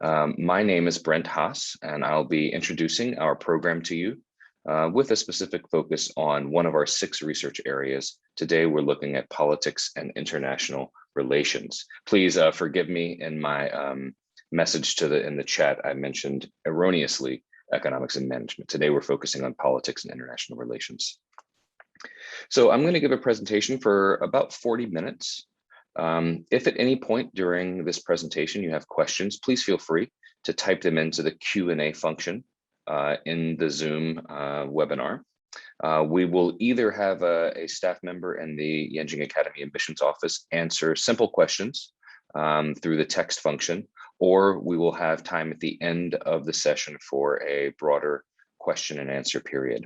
My name is Brent Haas, and I'll be introducing our program to you with a specific focus on one of our 6 research areas. Today, we're looking at politics and international relations. Please forgive me in my message in the chat. I mentioned erroneously economics and management. Today, we're focusing on politics and international relations. So I'm going to give a presentation for about 40 minutes. If at any point during this presentation you have questions, please feel free to type them into the Q&A function in the Zoom webinar. We will either have a staff member in the Yenching Academy Admissions office answer simple questions through the text function, or we will have time at the end of the session for a broader question and answer period.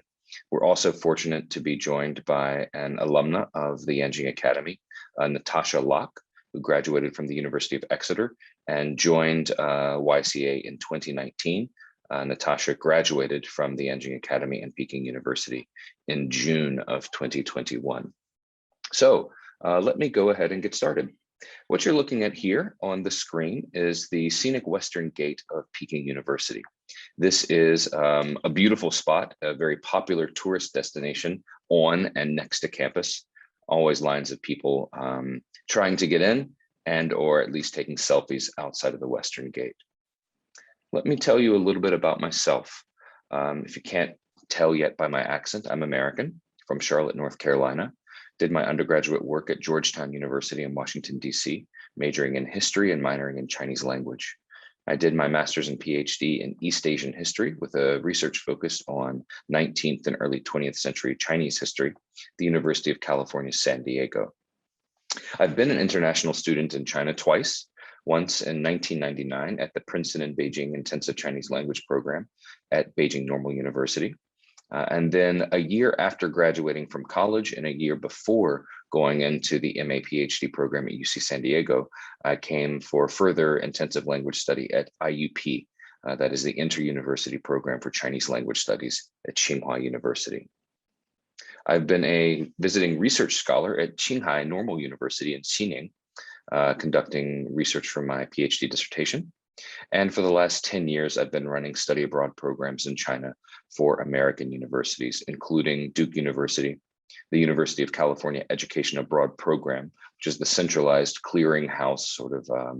We're also fortunate to be joined by an alumna of the Yenching Academy, Natasha Locke, who graduated from the University of Exeter and joined YCA in 2019. Natasha graduated from the Yenching Academy and Peking University in June of 2021. So let me go ahead and get started. What you're looking at here on the screen is the scenic western gate of Peking University. This is a beautiful spot, a very popular tourist destination on and next to campus. Always lines of people trying to get in and or at least taking selfies outside of the western gate. Let me tell you a little bit about myself. If you can't tell yet by my accent, I'm American from Charlotte, North Carolina. Did my undergraduate work at Georgetown University in Washington, D.C., majoring in history and minoring in Chinese language. I did my master's and PhD in East Asian history with a research focus on 19th and early 20th century Chinese history, the University of California, San Diego. I've been an international student in China twice, once in 1999 at the Princeton and Beijing Intensive Chinese Language Program at Beijing Normal University. And then a year after graduating from college and a year before going into the MA PhD program at UC San Diego, I came for further intensive language study at IUP, that is the Inter-University Program for Chinese Language Studies at Tsinghua University. I've been a visiting research scholar at Qinghai Normal University in Xining, conducting research for my PhD dissertation. And for the last 10 years, I've been running study abroad programs in China for American universities, including Duke University, the University of California Education Abroad Program, which is the centralized clearinghouse sort of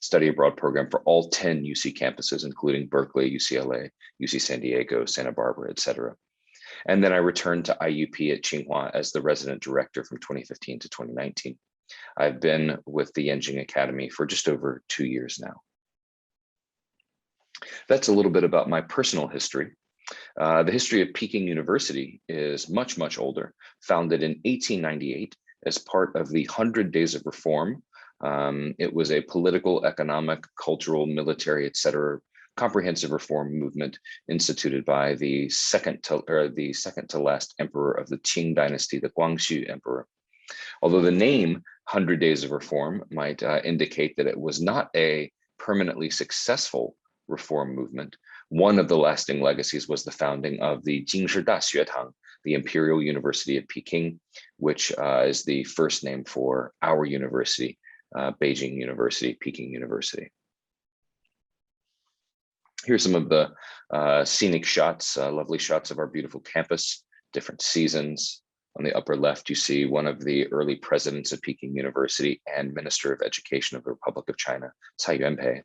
study abroad program for all 10 UC campuses, including Berkeley, UCLA, UC San Diego, Santa Barbara, et cetera. And then I returned to IUP at Tsinghua as the resident director from 2015 to 2019. I've been with the Yenching Academy for just over 2 years now. That's a little bit about my personal history. The history of Peking University is much, much older, founded in 1898 as part of the 100 Days of Reform. It was a political, economic, cultural, military, etc., comprehensive reform movement instituted by the second to last emperor of the Qing dynasty, the Guangxu emperor. Although the name 100 Days of Reform might indicate that it was not a permanently successful reform movement, one of the lasting legacies was the founding of the Jingshi Daxuetang, the Imperial University of Peking, which is the first name for our university, Beijing University, Peking University. Here's some of the scenic shots, lovely shots of our beautiful campus, different seasons. On the upper left, you see one of the early presidents of Peking University and Minister of Education of the Republic of China, Tsai Yuanpei.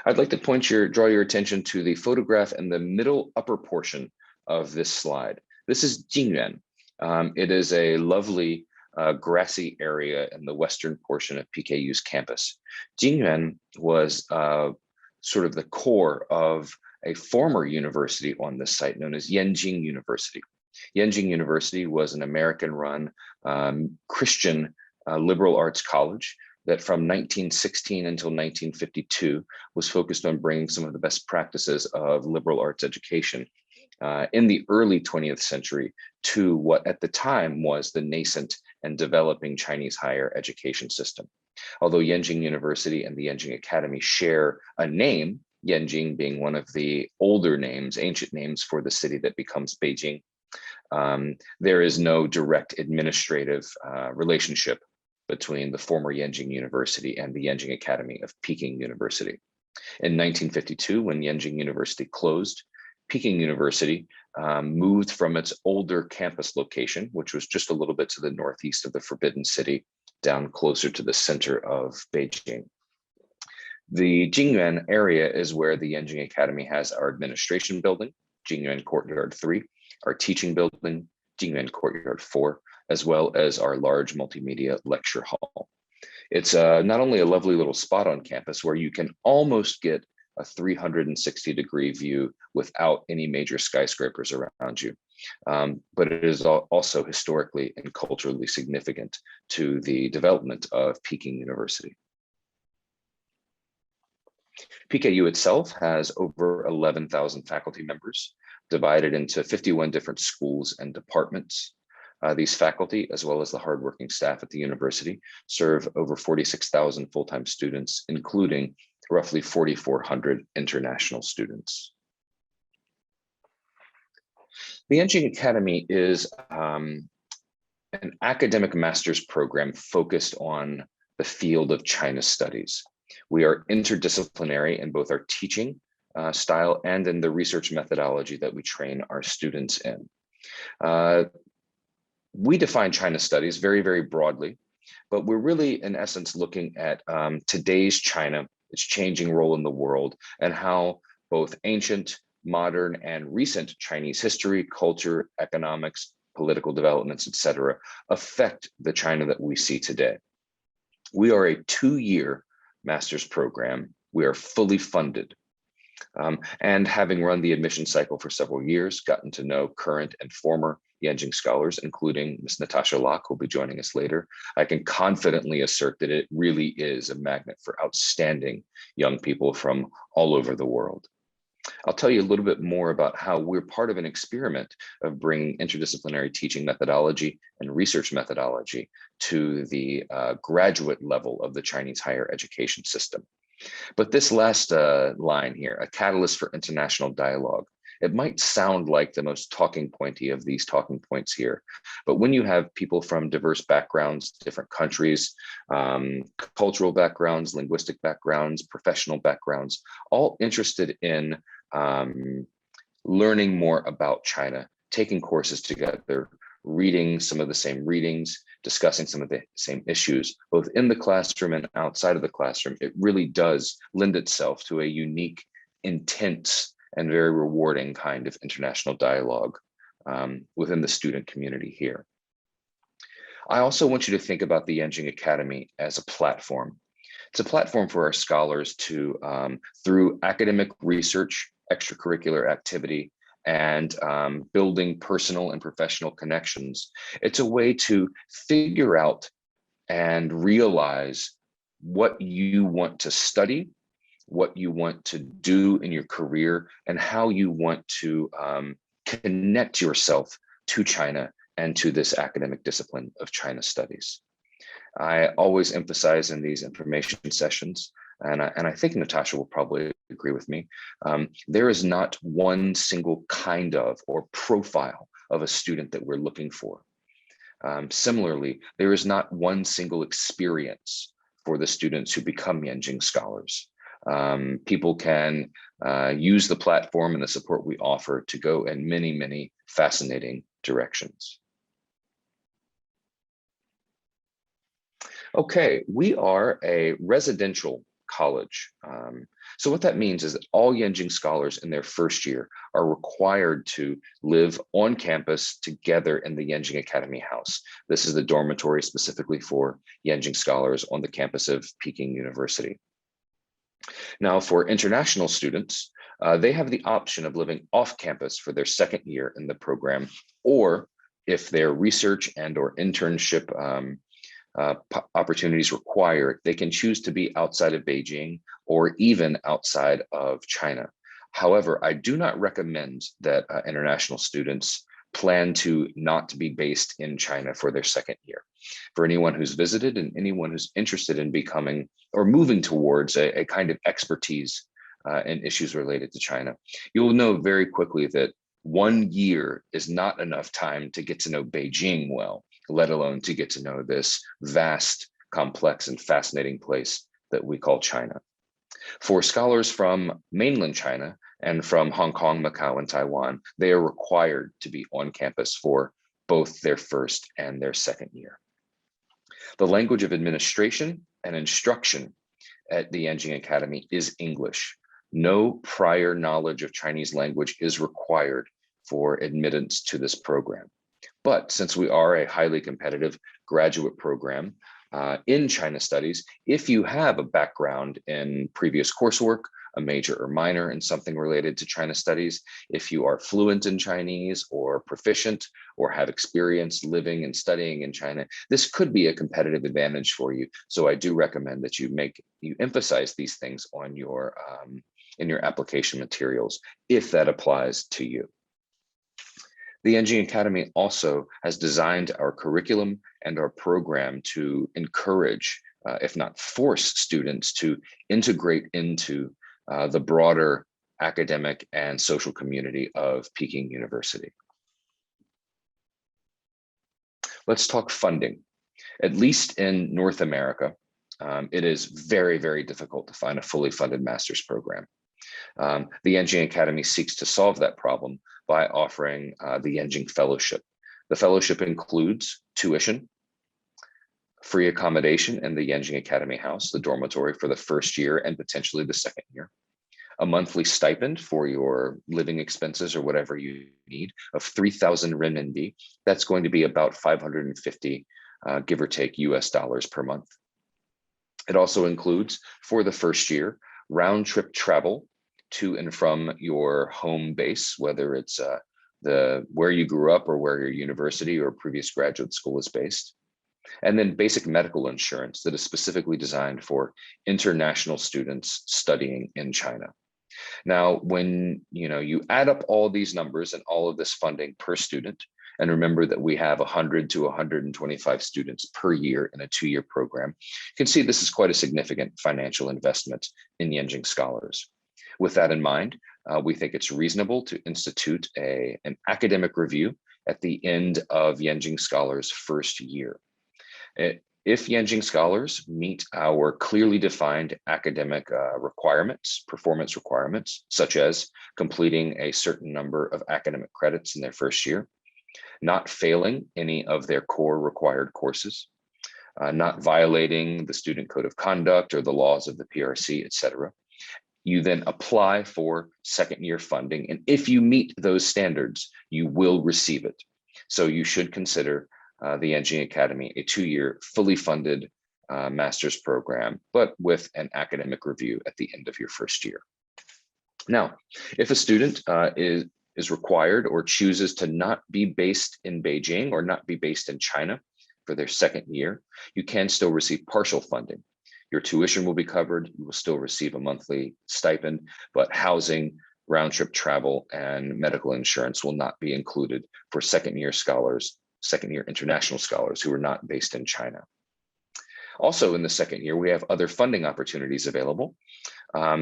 I'd like to draw your attention to the photograph in the middle upper portion of this slide. This is Jingyuan. It is a lovely grassy area in the western portion of PKU's campus. Jingyuan was sort of the core of a former university on this site known as Yenching University. Yenching University was an American-run Christian liberal arts college that from 1916 until 1952 was focused on bringing some of the best practices of liberal arts education in the early 20th century to what at the time was the nascent and developing Chinese higher education system. Although Yenching University and the Yenching Academy share a name, Yenching being one of the older names, ancient names for the city that becomes Beijing, there is no direct administrative relationship between the former Yenching University and the Yenching Academy of Peking University. In 1952, when Yenching University closed, Peking University moved from its older campus location, which was just a little bit to the northeast of the Forbidden City, down closer to the center of Beijing. The Jingyuan area is where the Yenching Academy has our administration building, Jingyuan Courtyard 3, our teaching building, Jingyuan Courtyard 4, as well as our large multimedia lecture hall. It's not only a lovely little spot on campus where you can almost get a 360-degree view without any major skyscrapers around you, but it is also historically and culturally significant to the development of Peking University. PKU itself has over 11,000 faculty members, divided into 51 different schools and departments. These faculty, as well as the hardworking staff at the university, serve over 46,000 full-time students, including roughly 4,400 international students. The Yenching Academy is an academic master's program focused on the field of China studies. We are interdisciplinary in both our teaching style and in the research methodology that we train our students in. We define China studies very, very broadly, but we're really, in essence, looking at today's China, its changing role in the world, and how both ancient, modern, and recent Chinese history, culture, economics, political developments, etc., affect the China that we see today. We are a 2-year master's program. We are fully funded. And having run the admission cycle for several years, gotten to know current and former Yenching scholars, including Ms. Natasha Locke, who will be joining us later, I can confidently assert that it really is a magnet for outstanding young people from all over the world. I'll tell you a little bit more about how we're part of an experiment of bringing interdisciplinary teaching methodology and research methodology to the graduate level of the Chinese higher education system. But this last line here, a catalyst for international dialogue, it might sound like the most talking pointy of these talking points here, but when you have people from diverse backgrounds, different countries, cultural backgrounds, linguistic backgrounds, professional backgrounds, all interested in learning more about China, taking courses together, reading some of the same readings, discussing some of the same issues, both in the classroom and outside of the classroom, it really does lend itself to a unique, intense, and very rewarding kind of international dialogue within the student community here. I also want you to think about the Yenching Academy as a platform. It's a platform for our scholars to, through academic research, extracurricular activity, and building personal and professional connections. It's a way to figure out and realize what you want to study, what you want to do in your career, and how you want to connect yourself to China and to this academic discipline of China studies. I always emphasize in these information sessions, and I think Natasha will probably agree with me, there is not one single kind of or profile of a student that we're looking for. Similarly, there is not one single experience for the students who become Yenching scholars. People can use the platform and the support we offer to go in many, many fascinating directions. Okay, we are a residential college. So what that means is that all Yenching scholars in their first year are required to live on campus together in the Yenching Academy House. This is the dormitory specifically for Yenching scholars on the campus of Peking University. Now, for international students, they have the option of living off campus for their second year in the program, or if their research and or internship opportunities require it, they can choose to be outside of Beijing or even outside of China. However, I do not recommend that international students plan to not be based in China for their second year. For anyone who's visited and anyone who's interested in becoming or moving towards a kind of expertise in issues related to China, you will know very quickly that 1 year is not enough time to get to know Beijing well, let alone to get to know this vast complex and fascinating place that we call China. For scholars from mainland China and from Hong Kong, Macau, and Taiwan, they are required to be on campus for both their first and their second year. The language of administration and instruction at the Yenching Academy is English. No prior knowledge of Chinese language is required for admittance to this program. But since we are a highly competitive graduate program in China studies, if you have a background in previous coursework, a major or minor in something related to China studies, if you are fluent in Chinese or proficient or have experience living and studying in China, this could be a competitive advantage for you. So I do recommend that you emphasize these things on your in your application materials if that applies to you. The Yenching Academy also has designed our curriculum and our program to encourage, if not force, students to integrate into the broader academic and social community of Peking University. Let's talk funding. At least in North America, it is very, very difficult to find a fully funded master's program. The Yenching Academy seeks to solve that problem by offering the Yenching Fellowship. The fellowship includes tuition, free accommodation in the Yenching Academy House, the dormitory for the first year and potentially the second year, a monthly stipend for your living expenses or whatever you need of 3,000 renminbi. That's going to be about 550, give or take, US dollars per month. It also includes, for the first year, round trip travel to and from your home base, whether it's where you grew up or where your university or previous graduate school is based. And then basic medical insurance that is specifically designed for international students studying in China. Now, when you add up all these numbers and all of this funding per student, and remember that we have 100 to 125 students per year in a 2-year program, you can see this is quite a significant financial investment in Yenching scholars. With that in mind, we think it's reasonable to institute an academic review at the end of Yenching scholars' first year. If Yenching scholars meet our clearly defined academic requirements, performance requirements, such as completing a certain number of academic credits in their first year, not failing any of their core required courses, not violating the student code of conduct or the laws of the PRC, etc., you then apply for second year funding. And if you meet those standards, you will receive it. So you should consider the Yenching Academy a 2-year fully funded master's program, but with an academic review at the end of your first year. Now, if a student is required or chooses to not be based in Beijing or not be based in China for their second year, you can still receive partial funding. Your tuition will be covered, you will still receive a monthly stipend, but housing, round trip travel, and medical insurance will not be included for second year scholars, second year international scholars who are not based in China. Also in the second year, we have other funding opportunities available.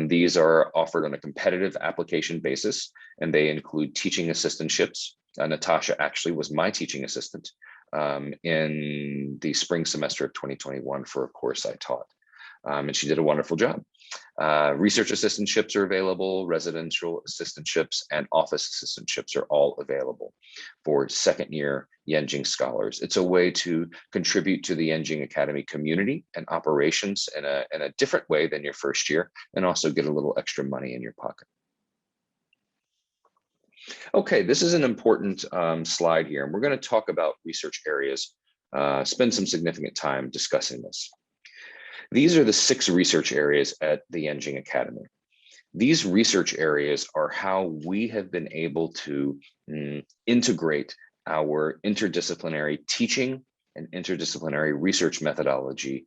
These are offered on a competitive application basis, and they include teaching assistantships. Natasha actually was my teaching assistant in the spring semester of 2021 for a course I taught. And she did a wonderful job. Research assistantships are available, residential assistantships and office assistantships are all available for second year Yenching scholars. It's a way to contribute to the Yenching Academy community and operations in a different way than your first year, and also get a little extra money in your pocket. Okay, this is an important slide here, and we're going to talk about research areas, spend some significant time discussing this. These are the 6 research areas at the Yenching Academy. These research areas are how we have been able to integrate our interdisciplinary teaching and interdisciplinary research methodology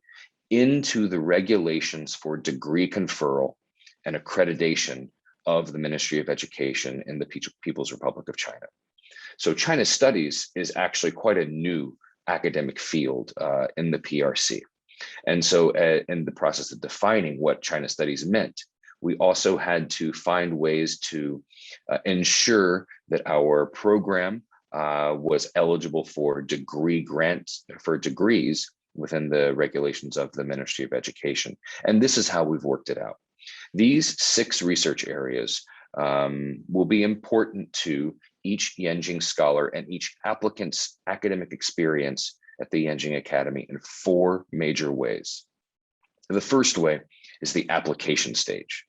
into the regulations for degree conferral and accreditation of the Ministry of Education in the People's Republic of China. So China studies is actually quite a new academic field in the PRC. And so in the process of defining what China studies meant, we also had to find ways to ensure that our program was eligible for degree grants, for degrees within the regulations of the Ministry of Education. And this is how we've worked it out. These 6 research areas will be important to each Yenching scholar and each applicant's academic experience at the Yenching Academy in 4 major ways. The first way is the application stage.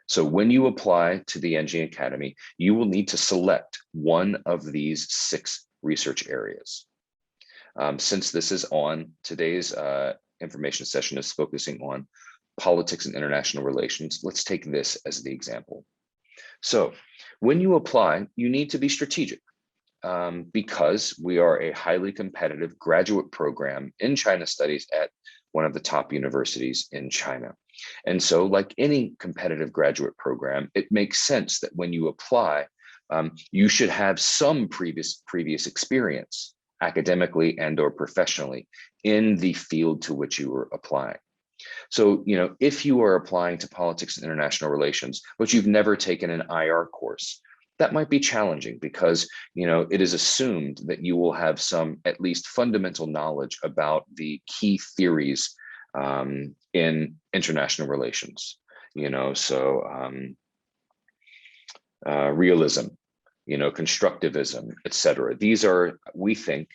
So when you apply to the Yenching Academy, you will need to select one of these 6 research areas. Since this is on today's information session is focusing on politics and international relations, let's take this as the example. So when you apply, you need to be strategic because we are a highly competitive graduate program in China studies at one of the top universities in China. And so like any competitive graduate program, it makes sense that when you apply, you should have some previous experience academically and or professionally in the field to which you were applying. So, if you are applying to politics and international relations, but you've never taken an IR course, that might be challenging because, it is assumed that you will have some at least fundamental knowledge about the key theories in international relations, realism, constructivism, etc. These are, we think,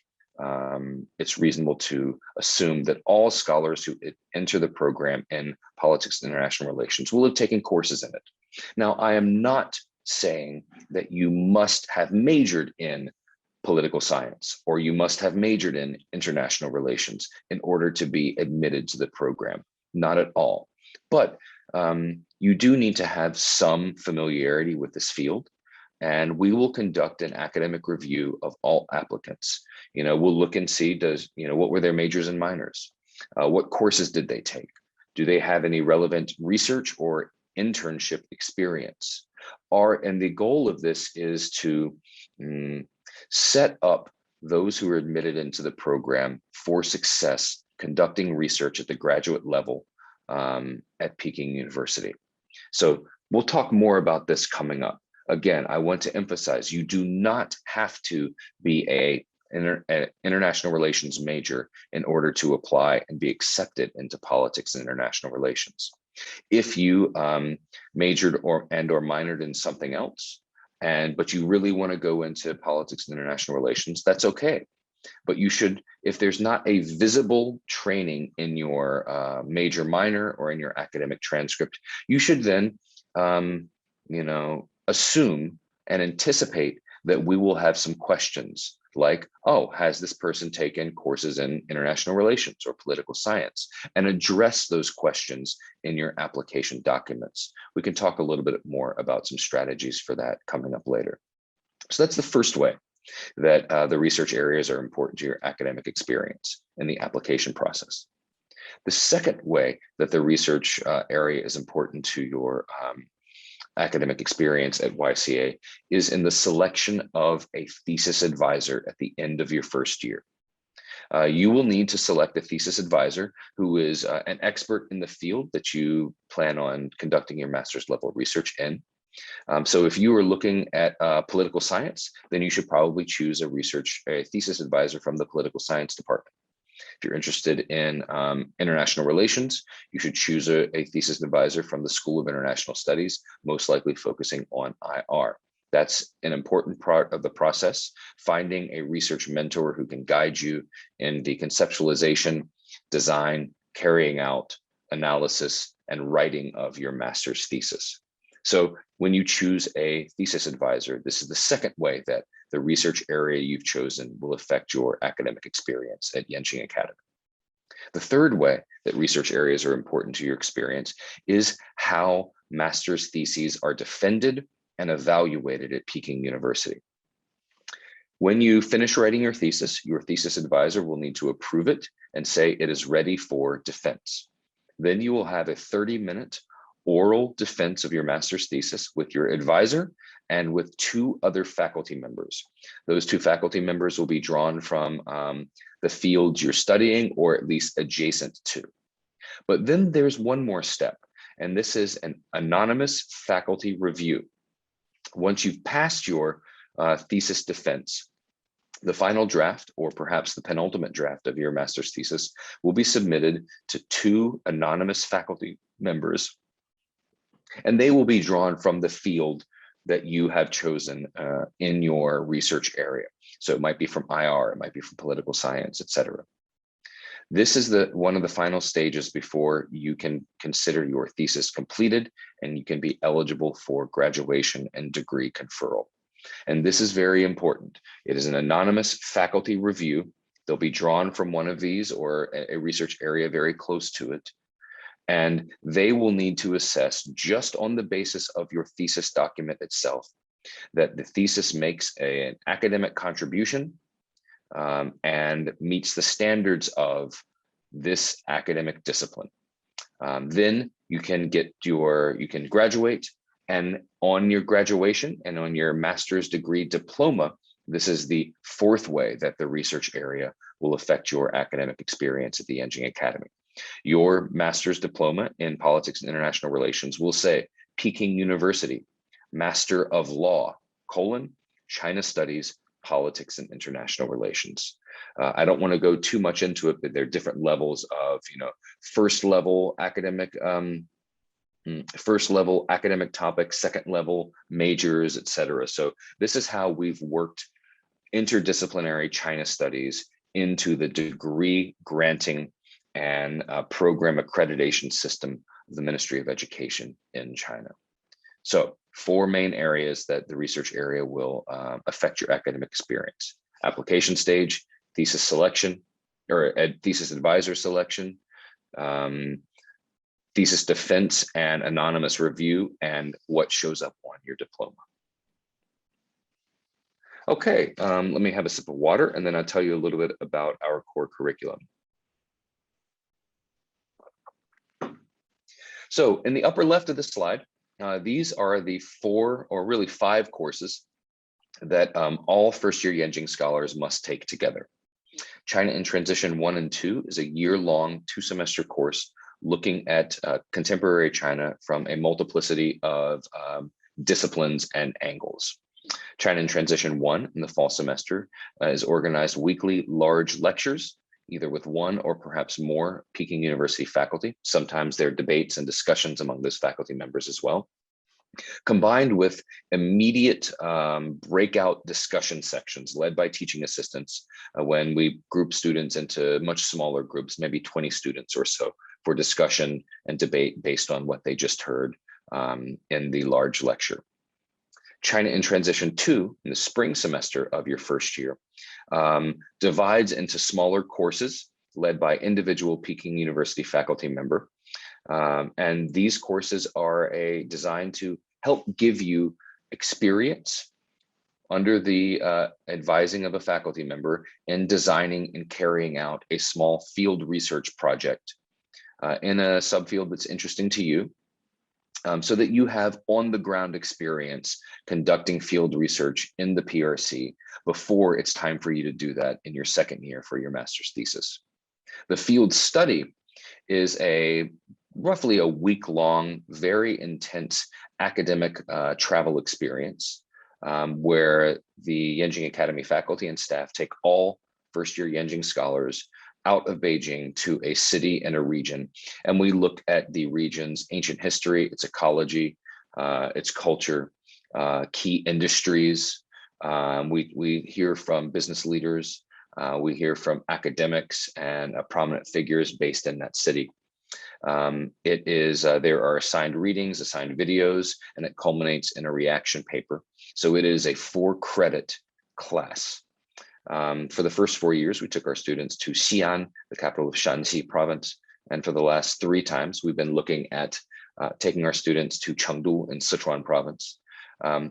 it's reasonable to assume that all scholars who enter the program in politics and international relations will have taken courses in it. Now, I am not saying that you must have majored in political science or you must have majored in international relations in order to be admitted to the program. Not at all. But you do need to have some familiarity with this field. And we will conduct an academic review of all applicants. We'll look and see, what were their majors and minors? What courses did they take? Do they have any relevant research or internship experience? And the goal of this is to set up those who are admitted into the program for success conducting research at the graduate level at Peking University. So we'll talk more about this coming up. Again, I want to emphasize, you do not have to be an international relations major in order to apply and be accepted into politics and international relations. If you majored or minored in something else, but you really want to go into politics and international relations, that's okay. But you should, if there's not a visible training in your major minor or in your academic transcript, you should then, assume and anticipate that we will have some questions like, oh, has this person taken courses in international relations or political science? And address those questions in your application documents. We can talk a little bit more about some strategies for that coming up later. So that's the first way that the research areas are important to your academic experience in the application process. The second way that the research area is important to your academic experience at YCA is in the selection of a thesis advisor at the end of your first year. You will need to select a thesis advisor who is an expert in the field that you plan on conducting your master's level research in. So if you are looking at political science, then you should probably choose a thesis advisor from the political science department. If you're interested in international relations, you should choose a thesis advisor from the School of International Studies, most likely focusing on IR. That's an important part of the process, finding a research mentor who can guide you in the conceptualization, design, carrying out, analysis, and writing of your master's thesis. So when you choose a thesis advisor, this is the second way that the research area you've chosen will affect your academic experience at Yenching Academy. The third way that research areas are important to your experience is how master's theses are defended and evaluated at Peking University. When you finish writing your thesis advisor will need to approve it and say it is ready for defense. Then you will have a 30-minute oral defense of your master's thesis with your advisor and with 2 other faculty members. Those 2 faculty members will be drawn from the fields you're studying or at least adjacent to. But then there's one more step, and this is an anonymous faculty review. Once you've passed your thesis defense, The final draft, or perhaps the penultimate draft of your master's thesis, will be submitted to 2 anonymous faculty members, and they will be drawn from the field that you have chosen in your research area. So it might be from IR, it might be from political science, etc. This is one of the final stages before you can consider your thesis completed and you can be eligible for graduation and degree conferral. And this is very important. It is an anonymous faculty review. They'll be drawn from one of these or a research area very close to it. And they will need to assess, just on the basis of your thesis document itself, that the thesis makes an academic contribution and meets the standards of this academic discipline. Then you can graduate, and on your graduation and on your master's degree diploma, this is the 4th way that the research area will affect your academic experience at the Yenching Academy. Your master's diploma in politics and international relations will say Peking University, Master of Law, China Studies, Politics and International Relations. I don't want to go too much into it, but there are different levels of, first level academic topics, second level majors, etc. So this is how we've worked interdisciplinary China studies into the degree granting and program accreditation system of the Ministry of Education in China. So 4 main areas that the research area will affect your academic experience: application stage, thesis selection, or thesis advisor selection, thesis defense and anonymous review, and what shows up on your diploma. Okay, let me have a sip of water and then I'll tell you a little bit about our core curriculum. So in the upper left of the slide, these are the 4 or really 5 courses that all first-year Yenching scholars must take together. China in Transition 1 and 2 is a year-long 2-semester course looking at contemporary China from a multiplicity of disciplines and angles. China in Transition 1 in the fall semester is organized weekly large lectures, either with 1 or perhaps more Peking University faculty. Sometimes there are debates and discussions among those faculty members as well, combined with immediate breakout discussion sections led by teaching assistants when we group students into much smaller groups, maybe 20 students or so, for discussion and debate based on what they just heard in the large lecture. China in Transition 2, in the spring semester of your first year, divides into smaller courses led by individual Peking University faculty member. And these courses are designed to help give you experience under the advising of a faculty member in designing and carrying out a small field research project in a subfield that's interesting to you, so that you have on-the-ground experience conducting field research in the PRC before it's time for you to do that in your second year for your master's thesis. The field study is roughly a week-long, very intense academic travel experience where the Yenching Academy faculty and staff take all first-year Yenching scholars out of Beijing to a city and a region. And we look at the region's ancient history, its ecology, its culture, key industries. We hear from business leaders, we hear from academics and prominent figures based in that city. There are assigned readings, assigned videos, and it culminates in a reaction paper. So it is a 4-credit class. For the first 4 years, we took our students to Xi'an, the capital of Shanxi province. And for the last 3 times, we've been looking at taking our students to Chengdu in Sichuan province.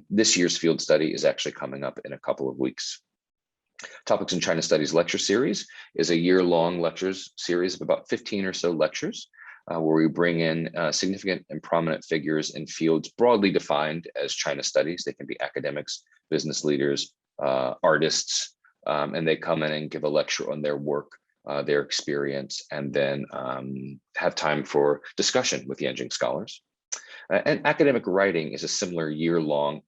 This year's field study is actually coming up in a couple of weeks. Topics in China Studies lecture series is a year-long lectures series of about 15 or so lectures, where we bring in significant and prominent figures in fields broadly defined as China Studies. They can be academics, business leaders, artists, and they come in and give a lecture on their work, their experience, and then have time for discussion with Yenching scholars. And academic writing is a similar year-long,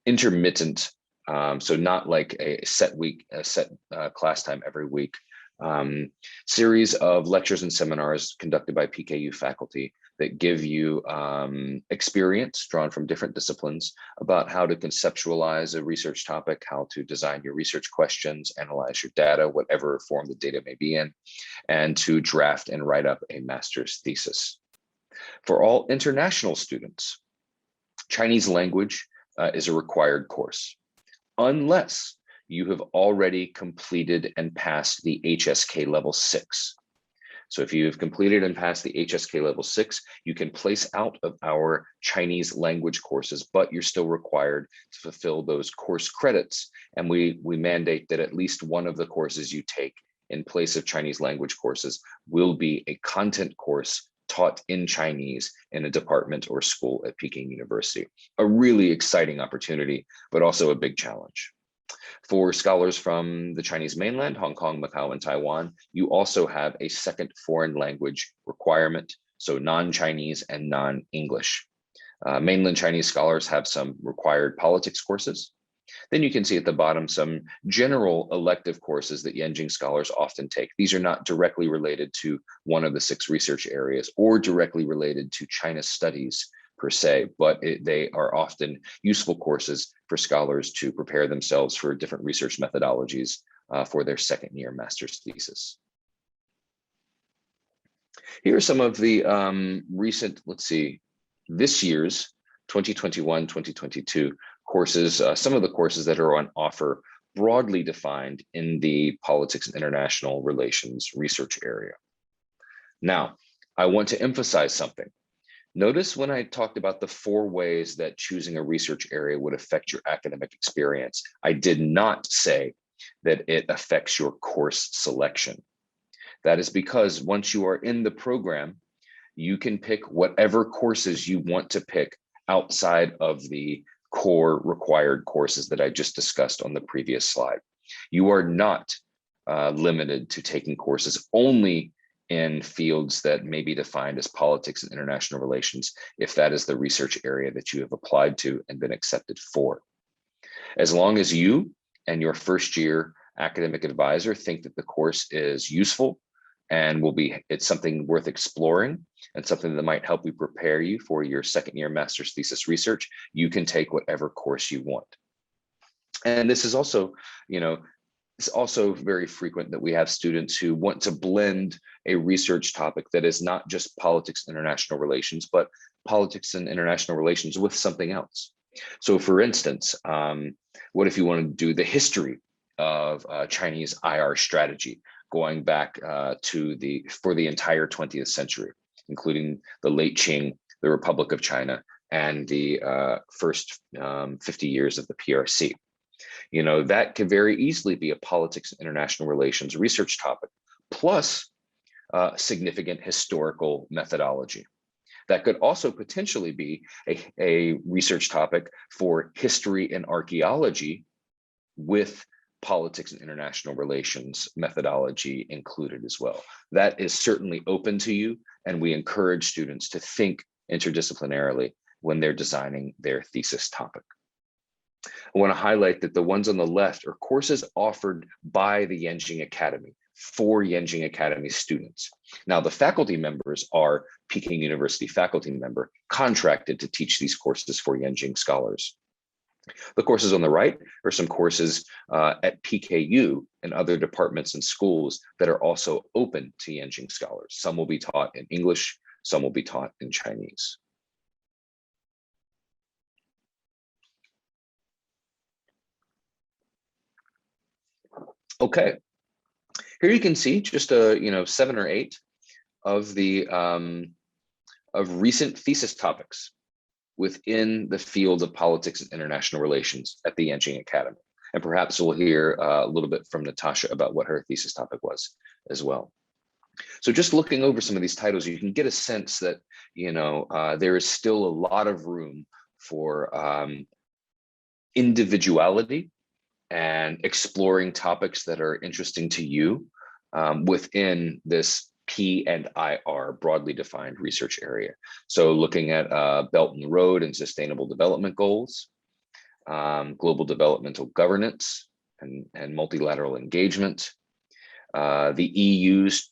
intermittent So not like a set class time every week. Series of lectures and seminars conducted by PKU faculty that give you experience drawn from different disciplines about how to conceptualize a research topic, how to design your research questions, analyze your data, whatever form the data may be in, and to draft and write up a master's thesis. For all international students, Chinese language is a required course, unless you have already completed and passed the HSK level 6. So if you have completed and passed the HSK level 6, you can place out of our Chinese language courses, but you're still required to fulfill those course credits. And we mandate that at least one of the courses you take in place of Chinese language courses will be a content course taught in Chinese in a department or school at Peking University. A really exciting opportunity, but also a big challenge. For scholars from the Chinese mainland, Hong Kong, Macau, and Taiwan, you also have a second foreign language requirement, so non-Chinese and non-English. Mainland Chinese scholars have some required politics courses. Then you can see at the bottom some general elective courses that Yenching scholars often take. These are not directly related to one of the 6 research areas or directly related to China studies per se, but they are often useful courses for scholars to prepare themselves for different research methodologies for their second-year master's thesis. Here are some of the recent, this year's 2021-2022 courses, some of the courses that are on offer broadly defined in the politics and international relations research area. Now, I want to emphasize something. Notice when I talked about the 4 ways that choosing a research area would affect your academic experience, I did not say that it affects your course selection. That is because once you are in the program, you can pick whatever courses you want to pick outside of the core required courses that I just discussed on the previous slide. You are not limited to taking courses only in fields that may be defined as politics and international relations, if that is the research area that you have applied to and been accepted for. As long as you and your first year academic advisor think that the course is useful and it's something worth exploring and something that might help you prepare you for your second year master's thesis research, you can take whatever course you want. And this is also, it's also very frequent that we have students who want to blend a research topic that is not just politics and international relations, but politics and international relations with something else. So for instance, what if you want to do the history of Chinese IR strategy, going back for the entire 20th century, including the late Qing, the Republic of China, and the first 50 years of the PRC. That could very easily be a politics and international relations research topic, plus significant historical methodology. That could also potentially be a research topic for history and archaeology with politics and international relations methodology included as well. That is certainly open to you, and we encourage students to think interdisciplinarily when they're designing their thesis topic. I want to highlight that the ones on the left are courses offered by the Yenching Academy for Yenching Academy students. Now, the faculty members are Peking University faculty member contracted to teach these courses for Yenching scholars. The courses on the right are some courses at PKU and other departments and schools that are also open to Yenching scholars. Some will be taught in English, some will be taught in Chinese. Okay, here you can see just 7 or 8 of the of recent thesis topics within the field of politics and international relations at the Yenching Academy. And perhaps we'll hear a little bit from Natasha about what her thesis topic was as well. So just looking over some of these titles, you can get a sense that, there is still a lot of room for individuality and exploring topics that are interesting to you within this P and IR broadly defined research area. So looking at Belt and Road and Sustainable Development Goals, global developmental governance and multilateral engagement, the EU's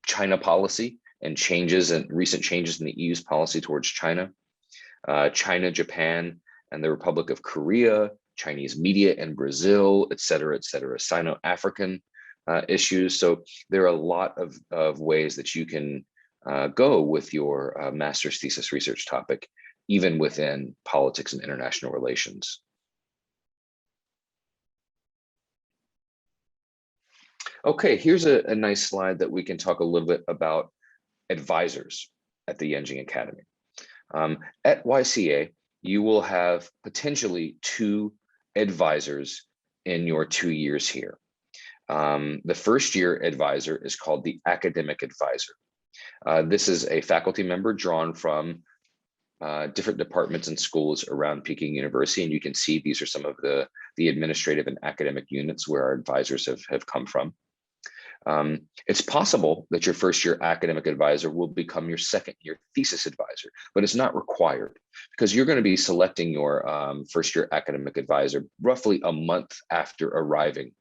China policy and recent changes in the EU's policy towards China, China, Japan, and the Republic of Korea, Chinese media in Brazil, et cetera, Sino-African issues. So there are a lot of ways that you can go with your master's thesis research topic, even within politics and international relations. Okay, here's a nice slide that we can talk a little bit about advisors at the Yenching Academy. At YCA, you will have potentially 2 advisors in your 2 years here. The first year advisor is called the academic advisor. This is a faculty member drawn from different departments and schools around Peking University, and you can see these are some of the administrative and academic units where our advisors have come from. It's possible that your first year academic advisor will become your second year thesis advisor, but it's not required because you're going to be selecting your first year academic advisor roughly a month after arriving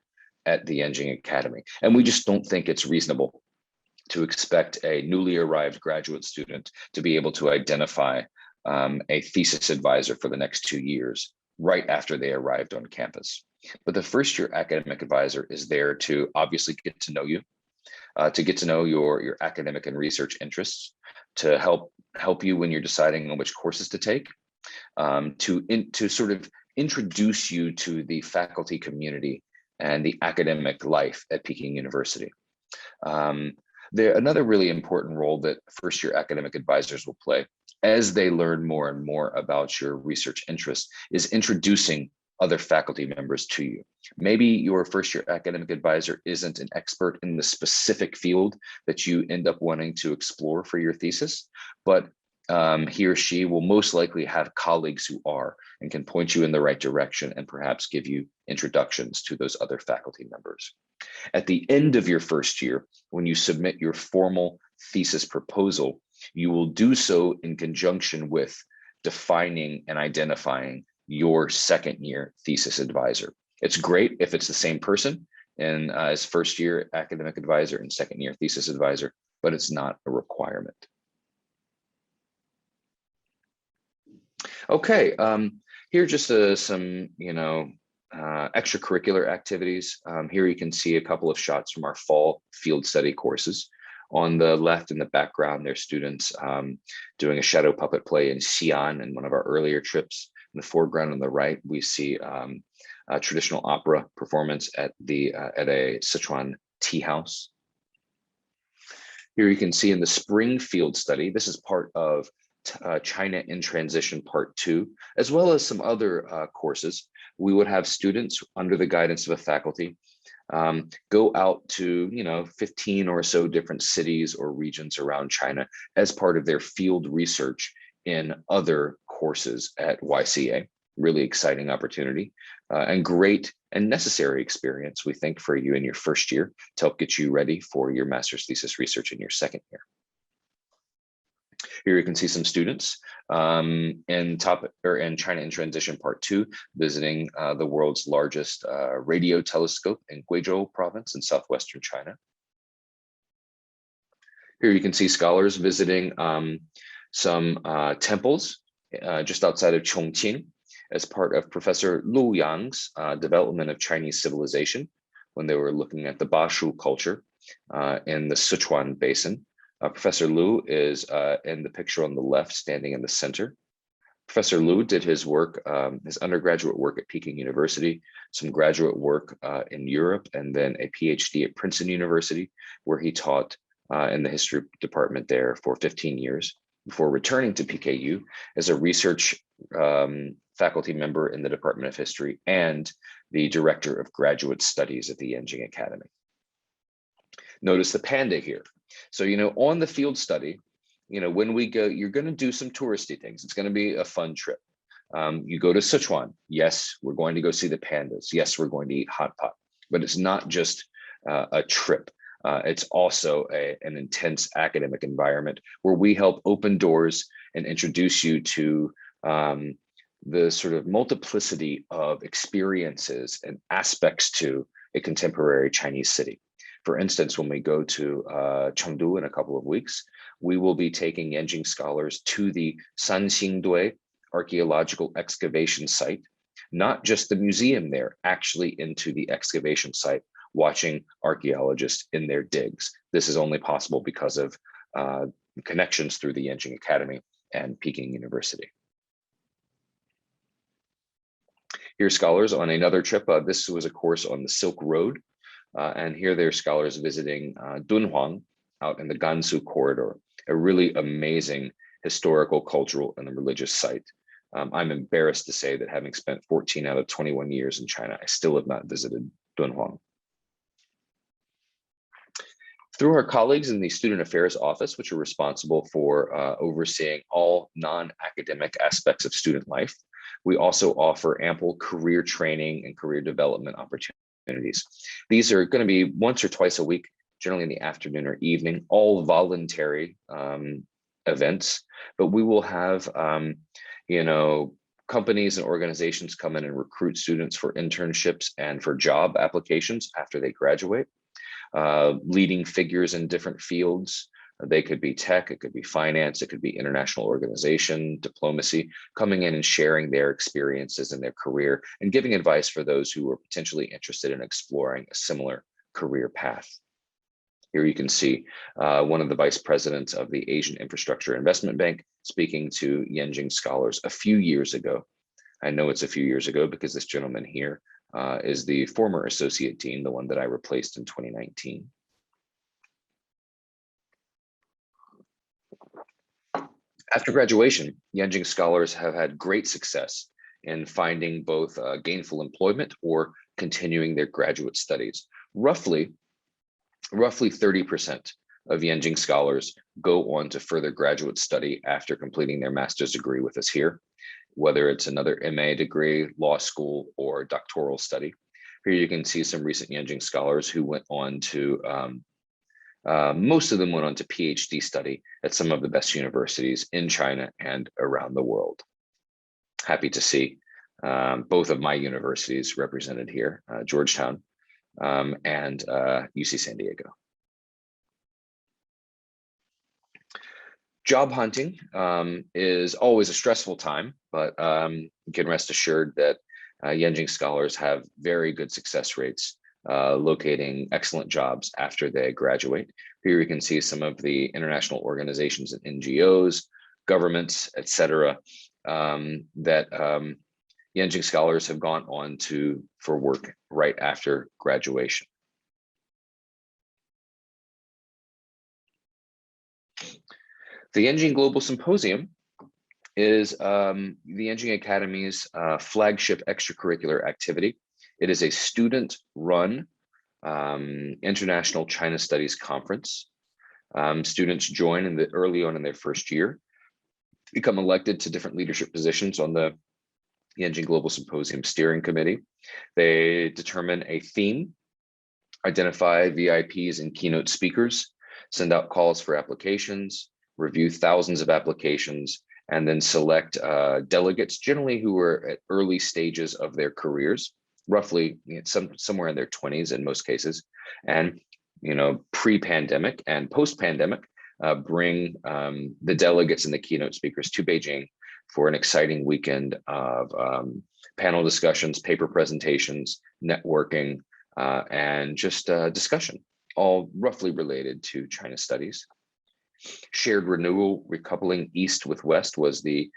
at the Yenching Academy. And we just don't think it's reasonable to expect a newly arrived graduate student to be able to identify a thesis advisor for the next 2 years right after they arrived on campus. But the first year academic advisor is there to obviously get to know you, to get to know your academic and research interests, to help you when you're deciding on which courses to take, to sort of introduce you to the faculty community and the academic life at Peking University. Another really important role that first year academic advisors will play as they learn more and more about your research interests is introducing other faculty members to you. Maybe your first year academic advisor isn't an expert in the specific field that you end up wanting to explore for your thesis, but he or she will most likely have colleagues who are and can point you in the right direction and perhaps give you introductions to those other faculty members. At the end of your first year, when you submit your formal thesis proposal, you will do so in conjunction with defining and identifying your second year thesis advisor. It's great if it's the same person and as first year academic advisor and second year thesis advisor, but it's not a requirement. Okay, here are just some, extracurricular activities. Here you can see a couple of shots from our fall field study courses. On the left in the background, there's students doing a shadow puppet play in Xi'an in one of our earlier trips. In the foreground on the right, we see a traditional opera performance at a Sichuan tea house. Here you can see in the spring field study, this is part of China in Transition Part 2, as well as some other courses. We would have students under the guidance of a faculty go out to 15 or so different cities or regions around China as part of their field research in other courses at YCA. Really exciting opportunity and great and necessary experience, we think, for you in your first year to help get you ready for your master's thesis research in your second year. Here you can see some students in China in Transition Part 2, visiting the world's largest radio telescope in Guizhou province in southwestern China. Here you can see scholars visiting some temples just outside of Chongqing as part of Professor Lu Yang's development of Chinese civilization when they were looking at the Bashu culture in the Sichuan basin. Professor Lu is in the picture on the left, standing in the center. Professor Lu did his work, his undergraduate work at Peking University, some graduate work in Europe, and then a PhD at Princeton University, where he taught in the history department there for 15 years before returning to PKU as a research faculty member in the Department of History and the Director of Graduate Studies at the Yenching Academy. Notice the panda here. So, on the field study, when we go, you're going to do some touristy things. It's going to be a fun trip. You go to Sichuan. Yes, we're going to go see the pandas. Yes, we're going to eat hot pot, but it's not just a trip. It's also an intense academic environment where we help open doors and introduce you to the sort of multiplicity of experiences and aspects to a contemporary Chinese city. For instance, when we go to Chengdu in a couple of weeks, we will be taking Yenching scholars to the Sanxingdui archaeological excavation site, not just the museum there, actually into the excavation site, watching archaeologists in their digs. This is only possible because of connections through the Yenching Academy and Peking University. Here's scholars on another trip. This was a course on the Silk Road. And here there are scholars visiting Dunhuang out in the Gansu corridor, a really amazing historical, cultural, and religious site. I'm embarrassed to say that having spent 14 out of 21 years in China, I still have not visited Dunhuang. Through our colleagues in the Student Affairs Office, which are responsible for overseeing all non-academic aspects of student life, we also offer ample career training and career development opportunities. These are going to be once or twice a week, generally in the afternoon or evening, all voluntary events, but we will have, companies and organizations come in and recruit students for internships and for job applications after they graduate. Leading figures in different fields. They could be tech, it could be finance, it could be international organization, diplomacy, coming in and sharing their experiences in their career and giving advice for those who are potentially interested in exploring a similar career path. Here you can see one of the vice presidents of the Asian Infrastructure Investment Bank speaking to Yenching scholars a few years ago. I know it's a few years ago because this gentleman here is the former associate dean, the one that I replaced in 2019. After graduation, Yenching scholars have had great success in finding both gainful employment or continuing their graduate studies. Roughly 30% of Yenching scholars go on to further graduate study after completing their master's degree with us here, whether it's another MA degree, law school, or doctoral study. Here you can see some recent Yenching scholars who went on to, most of them went on to PhD study at some of the best universities in China and around the world. Happy to see both of my universities represented here, Georgetown and UC San Diego. Job hunting is always a stressful time, but you can rest assured that Yenching scholars have very good success rates locating excellent jobs after they graduate. Here you can see some of the international organizations and NGOs, governments, etc., that Yenching scholars have gone on to for work right after graduation. The Yenching Global Symposium is the Yenching Academy's flagship extracurricular activity. It is a student-run international China Studies conference. Students join early on in their first year, become elected to different leadership positions on the Yenching Global Symposium Steering Committee. They determine a theme, identify VIPs and keynote speakers, send out calls for applications, review thousands of applications, and then select delegates, generally who are at early stages of their careers, roughly somewhere in their 20s in most cases, and pre-pandemic and post-pandemic, bring the delegates and the keynote speakers to Beijing for an exciting weekend of panel discussions, paper presentations, networking, and just discussion, all roughly related to China studies. Shared renewal, recoupling East with West was the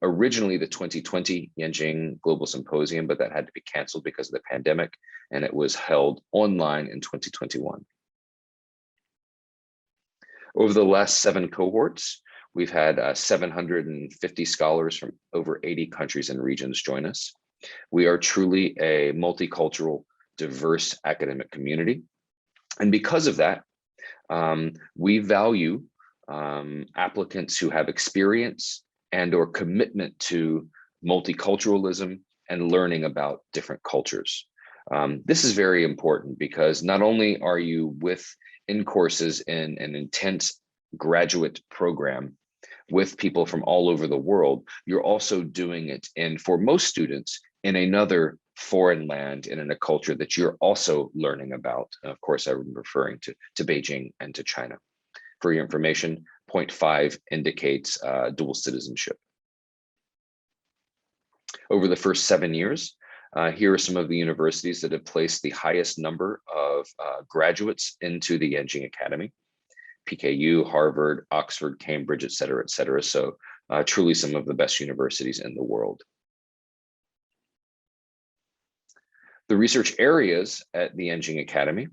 originally the 2020 Yenching Global Symposium, but that had to be canceled because of the pandemic, and it was held online in 2021. Over the last 7 cohorts, we've had 750 scholars from over 80 countries and regions join us. We are truly a multicultural, diverse academic community. And because of that, we value applicants who have experience and or commitment to multiculturalism and learning about different cultures. This is very important because not only are you in courses in an intense graduate program with people from all over the world, you're also doing it for most students in another foreign land and in a culture that you're also learning about. Of course, I'm referring to Beijing and to China. For your information, 0.5 indicates dual citizenship. Over the first 7 years, here are some of the universities that have placed the highest number of graduates into the Yenching Academy: PKU, Harvard, Oxford, Cambridge, et cetera, et cetera. So truly some of the best universities in the world. The research areas at the Yenching Academy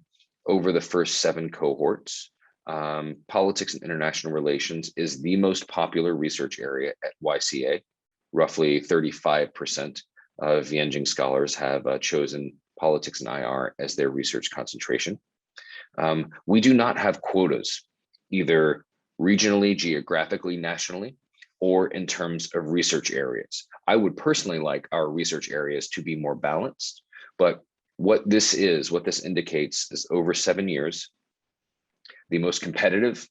over the first 7 cohorts, politics and international relations is the most popular research area at YCA. Roughly 35% of Yenching scholars have chosen politics and IR as their research concentration. We do not have quotas, either regionally, geographically, nationally, or in terms of research areas. I would personally like our research areas to be more balanced, but what this indicates is over 7 years, the most competitive,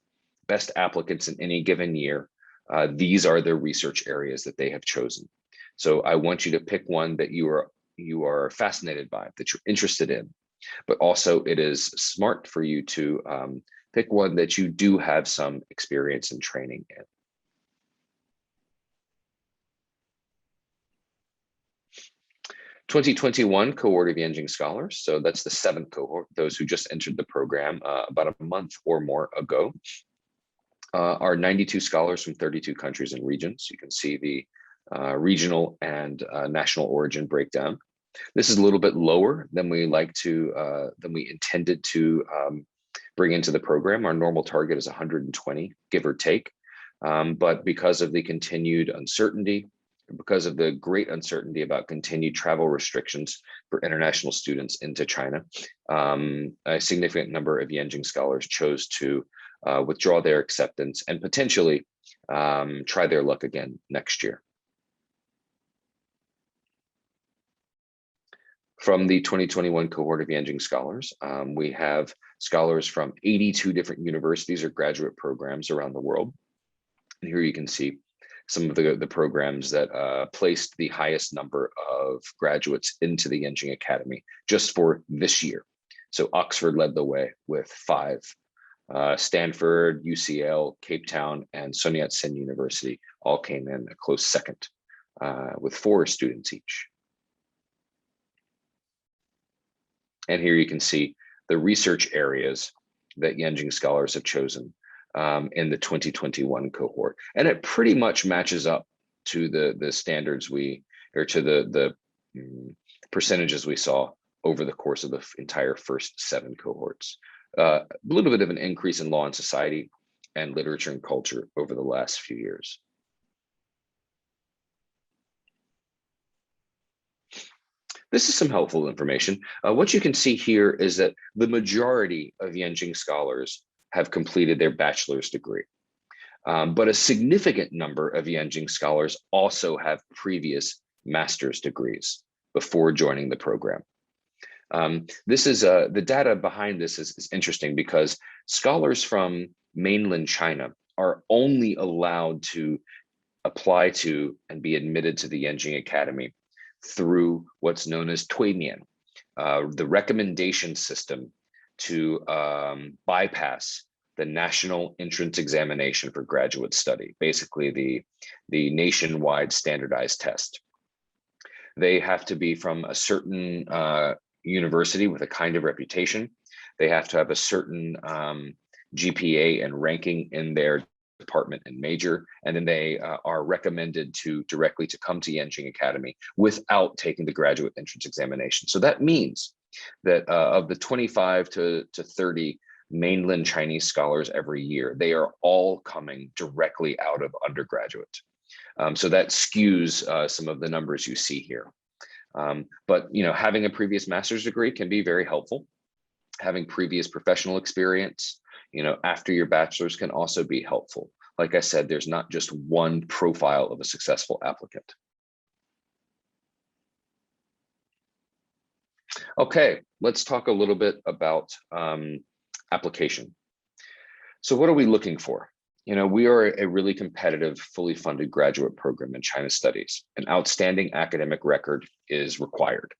best applicants in any given year, these are the research areas that they have chosen. So I want you to pick one that you are fascinated by, that you're interested in, but also it is smart for you to pick one that you do have some experience and training in. The 2021 cohort of Yenching scholars, so that's the 7th cohort, those who just entered the program about a month or more ago, are 92 scholars from 32 countries and regions. You can see the regional and national origin breakdown. This is a little bit lower than we intended to bring into the program. Our normal target is 120, give or take. But because of the continued uncertainty, because of the great uncertainty about continued travel restrictions for international students into China, a significant number of Yenching scholars chose to withdraw their acceptance and potentially try their luck again next year. From the 2021 cohort of Yenching scholars, we have scholars from 82 different universities or graduate programs around the world. And here you can see some of the programs that placed the highest number of graduates into the Yenching Academy just for this year. So Oxford led the way with 5. Stanford, UCL, Cape Town, and Sun Yat-sen University all came in a close second with 4 students each. And here you can see the research areas that Yenching scholars have chosen in the 2021 cohort. And it pretty much matches up to the standards to the percentages we saw over the course of the entire first 7 cohorts. A little bit of an increase in law and society and literature and culture over the last few years. This is some helpful information. What you can see here is that the majority of Yenching scholars have completed their bachelor's degree. But a significant number of Yenching scholars also have previous master's degrees before joining the program. This is the data behind this is interesting because scholars from mainland China are only allowed to apply to and be admitted to the Yenching Academy through what's known as Tuimian, the recommendation system to bypass the national entrance examination for graduate study, basically the nationwide standardized test. They have to be from a certain university with a kind of reputation. They have to have a certain GPA and ranking in their department and major, and then they are recommended directly to come to Yenching Academy without taking the graduate entrance examination. So that means that of the 25 to 30 mainland Chinese scholars every year, they are all coming directly out of undergraduate. So that skews some of the numbers you see here. But having a previous master's degree can be very helpful. Having previous professional experience, after your bachelor's can also be helpful. Like I said, there's not just one profile of a successful applicant. Okay, let's talk a little bit about application. So what are we looking for? We are a really competitive, fully funded graduate program in China Studies. An outstanding academic record is required.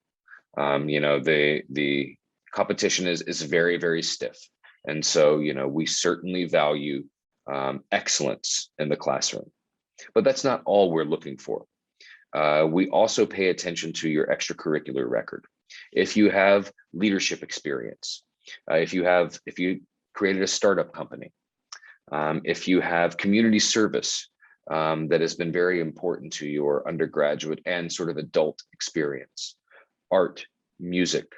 The competition is very, very stiff. And so, we certainly value excellence in the classroom, but that's not all we're looking for. We also pay attention to your extracurricular record. If you have leadership experience, if you created a startup company, if you have community service that has been very important to your undergraduate and sort of adult experience, art, music,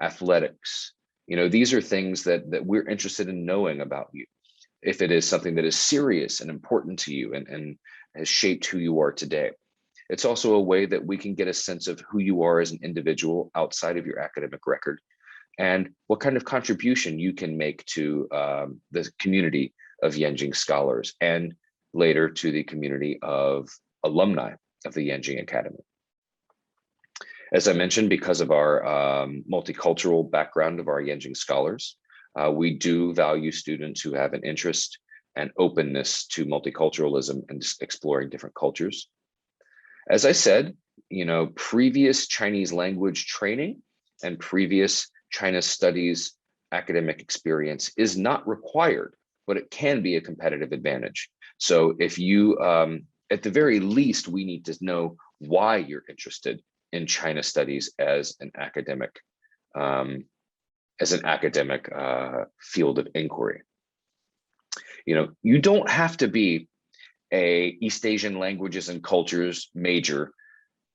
athletics, these are things that we're interested in knowing about you. If it is something that is serious and important to you and has shaped who you are today. It's also a way that we can get a sense of who you are as an individual outside of your academic record and what kind of contribution you can make to the community of Yenching scholars and later to the community of alumni of the Yenching Academy. As I mentioned, because of our multicultural background of our Yenching scholars, we do value students who have an interest and openness to multiculturalism and exploring different cultures. As I said, previous Chinese language training and previous China studies academic experience is not required, but it can be a competitive advantage. So if you, at the very least, we need to know why you're interested in China studies as an academic field of inquiry. You don't have to be a East Asian languages and cultures major,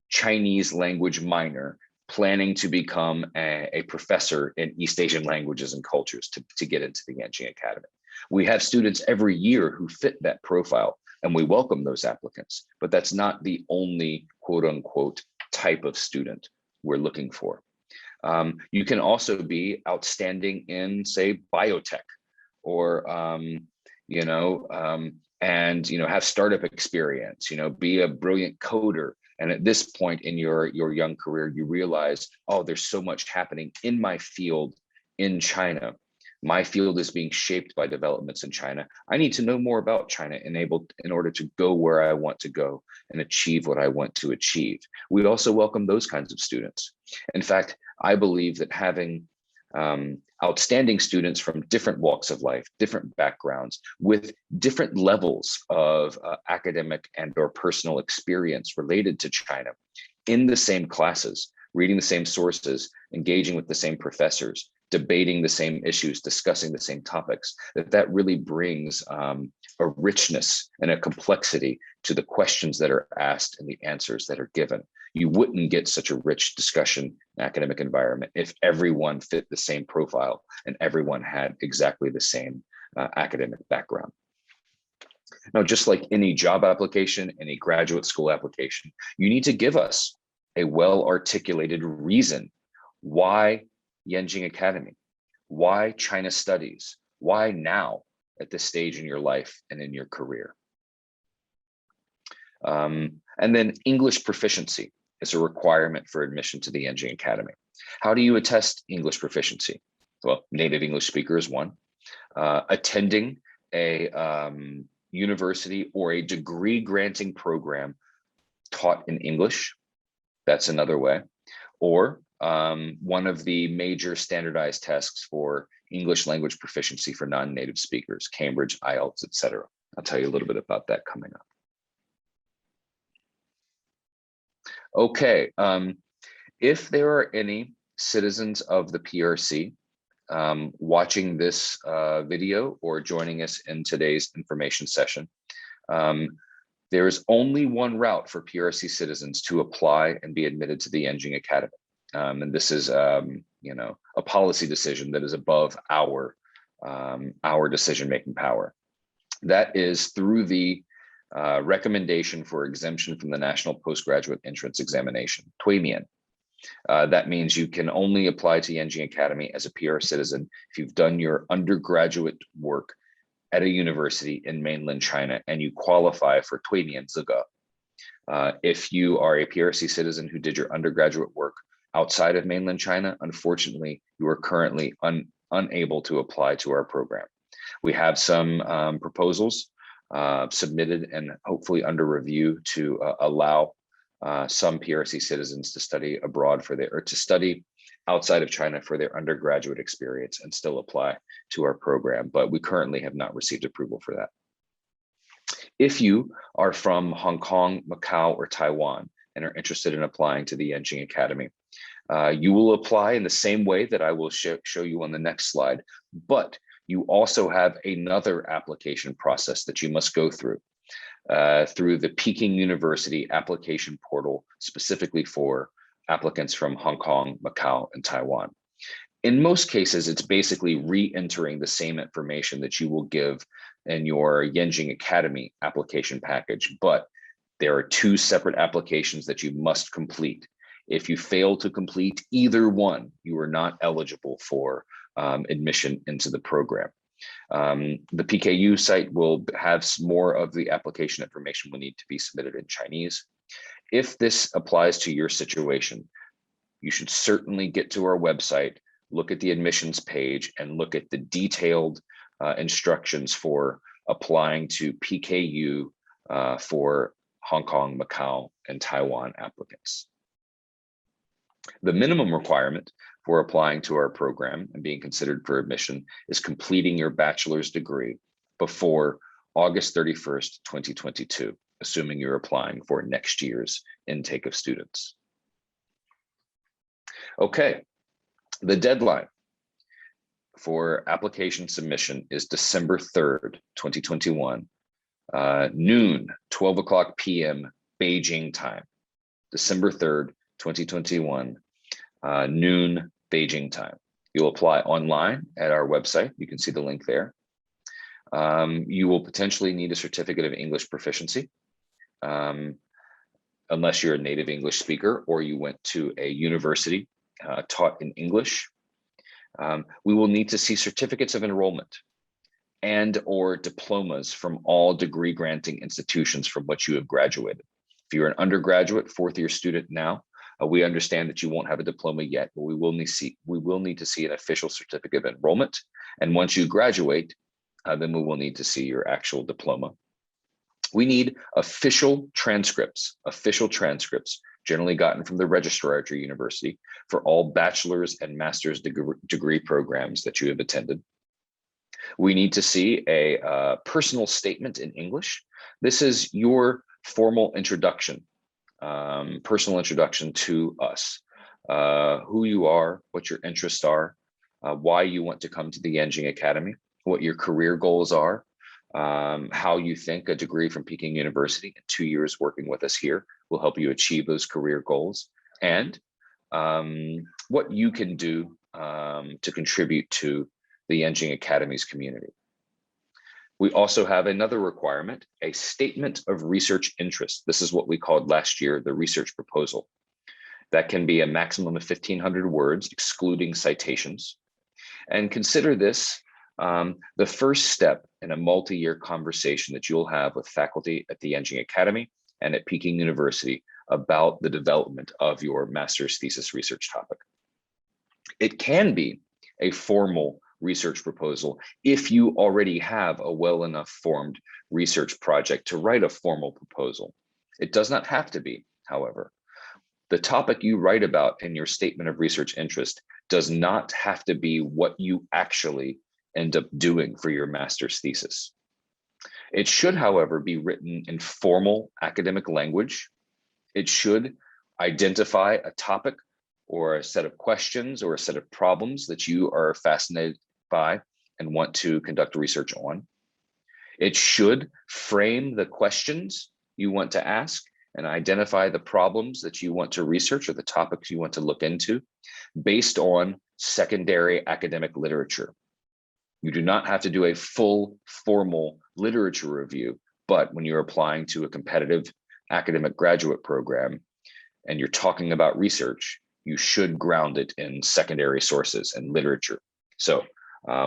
Chinese language minor, planning to become a professor in East Asian languages and cultures to get into the Yenching Academy. We have students every year who fit that profile, and we welcome those applicants, but that's not the only quote unquote type of student we're looking for. You can also be outstanding in, say, biotech, or have startup experience. Be a brilliant coder. And at this point in your young career, you realize, oh, there's so much happening in my field in China. My field is being shaped by developments in China. I need to know more about China in order to go where I want to go and achieve what I want to achieve. We also welcome those kinds of students. In fact, I believe that having outstanding students from different walks of life, different backgrounds, with different levels of academic and or personal experience related to China in the same classes, reading the same sources, engaging with the same professors, debating the same issues, discussing the same topics, that really brings a richness and a complexity to the questions that are asked and the answers that are given. You wouldn't get such a rich discussion academic environment if everyone fit the same profile and everyone had exactly the same academic background. Now, just like any job application, any graduate school application, you need to give us a well-articulated reason why Yenching Academy, why China Studies, why now at this stage in your life and in your career. And then English proficiency is a requirement for admission to the Yenching Academy. How do you attest English proficiency? Well, native English speaker is one. Attending a university or a degree granting program taught in English, that's another way. Or one of the major standardized tests for English language proficiency for non-native speakers, Cambridge, IELTS, etc. I'll tell you a little bit about that coming up. Okay, if there are any citizens of the PRC watching this video or joining us in today's information session, there is only one route for PRC citizens to apply and be admitted to the Yenching Academy. And this is, a policy decision that is above our decision-making power. That is through the recommendation for exemption from the National Postgraduate Entrance Examination, TUEMIAN. That means you can only apply to Yenching Academy as a PR citizen if you've done your undergraduate work at a university in mainland China and you qualify for TUEMIAN Ziga. If you are a PRC citizen who did your undergraduate work outside of mainland China, unfortunately, you are currently unable to apply to our program. We have some proposals submitted and hopefully under review to allow some PRC citizens to study abroad to study outside of China for their undergraduate experience and still apply to our program, but we currently have not received approval for that. If you are from Hong Kong, Macau, or Taiwan and are interested in applying to the Yenching Academy, you will apply in the same way that I will show you on the next slide, but you also have another application process that you must go through the Peking University application portal, specifically for applicants from Hong Kong, Macau, and Taiwan. In most cases, it's basically re-entering the same information that you will give in your Yenching Academy application package, but there are two separate applications that you must complete. If you fail to complete either one, you are not eligible for admission into the program. The PKU site will have more of the application information will need to be submitted in Chinese. If this applies to your situation, you should certainly get to our website, look at the admissions page, and look at the detailed instructions for applying to PKU for Hong Kong, Macau, and Taiwan applicants. The minimum requirement for applying to our program and being considered for admission is completing your bachelor's degree before August 31st, 2022, assuming you're applying for next year's intake of students. Okay, the deadline for application submission is December 3rd, 2021, noon, 12 o'clock p.m. Beijing time. December 3rd, 2021, noon Beijing time. You'll apply online at our website. You can see the link there. You will potentially need a certificate of English proficiency, unless you're a native English speaker or you went to a university taught in English. We will need to see certificates of enrollment and or diplomas from all degree granting institutions from which you have graduated. If you're an undergraduate, fourth year student now, we understand that you won't have a diploma yet, but we will need to see an official certificate of enrollment. And once you graduate, then we will need to see your actual diploma. We need official transcripts, generally gotten from the registrar at your university, for all bachelor's and master's degree programs that you have attended. We need to see a personal statement in English. This is your formal introduction, personal introduction to us, who you are, what your interests are, why you want to come to the Yenching Academy, what your career goals are, how you think a degree from Peking University and 2 years working with us here will help you achieve those career goals, and what you can do to contribute to the Yenching Academy's community. We also have another requirement, a statement of research interest. This is what we called last year the research proposal. That can be a maximum of 1,500 words, excluding citations. And consider this the first step in a multi-year conversation that you'll have with faculty at the Yenching Academy and at Peking University about the development of your master's thesis research topic. It can be a formal research proposal if you already have a well enough formed research project to write a formal proposal. It does not have to be, however. The topic you write about in your statement of research interest does not have to be what you actually end up doing for your master's thesis. It should, however, be written in formal academic language. It should identify a topic or a set of questions or a set of problems that you are fascinated by and want to conduct research on. It should frame the questions you want to ask and identify the problems that you want to research or the topics you want to look into based on secondary academic literature. You do not have to do a full formal literature review, but when you're applying to a competitive academic graduate program and you're talking about research, you should ground it in secondary sources and literature. So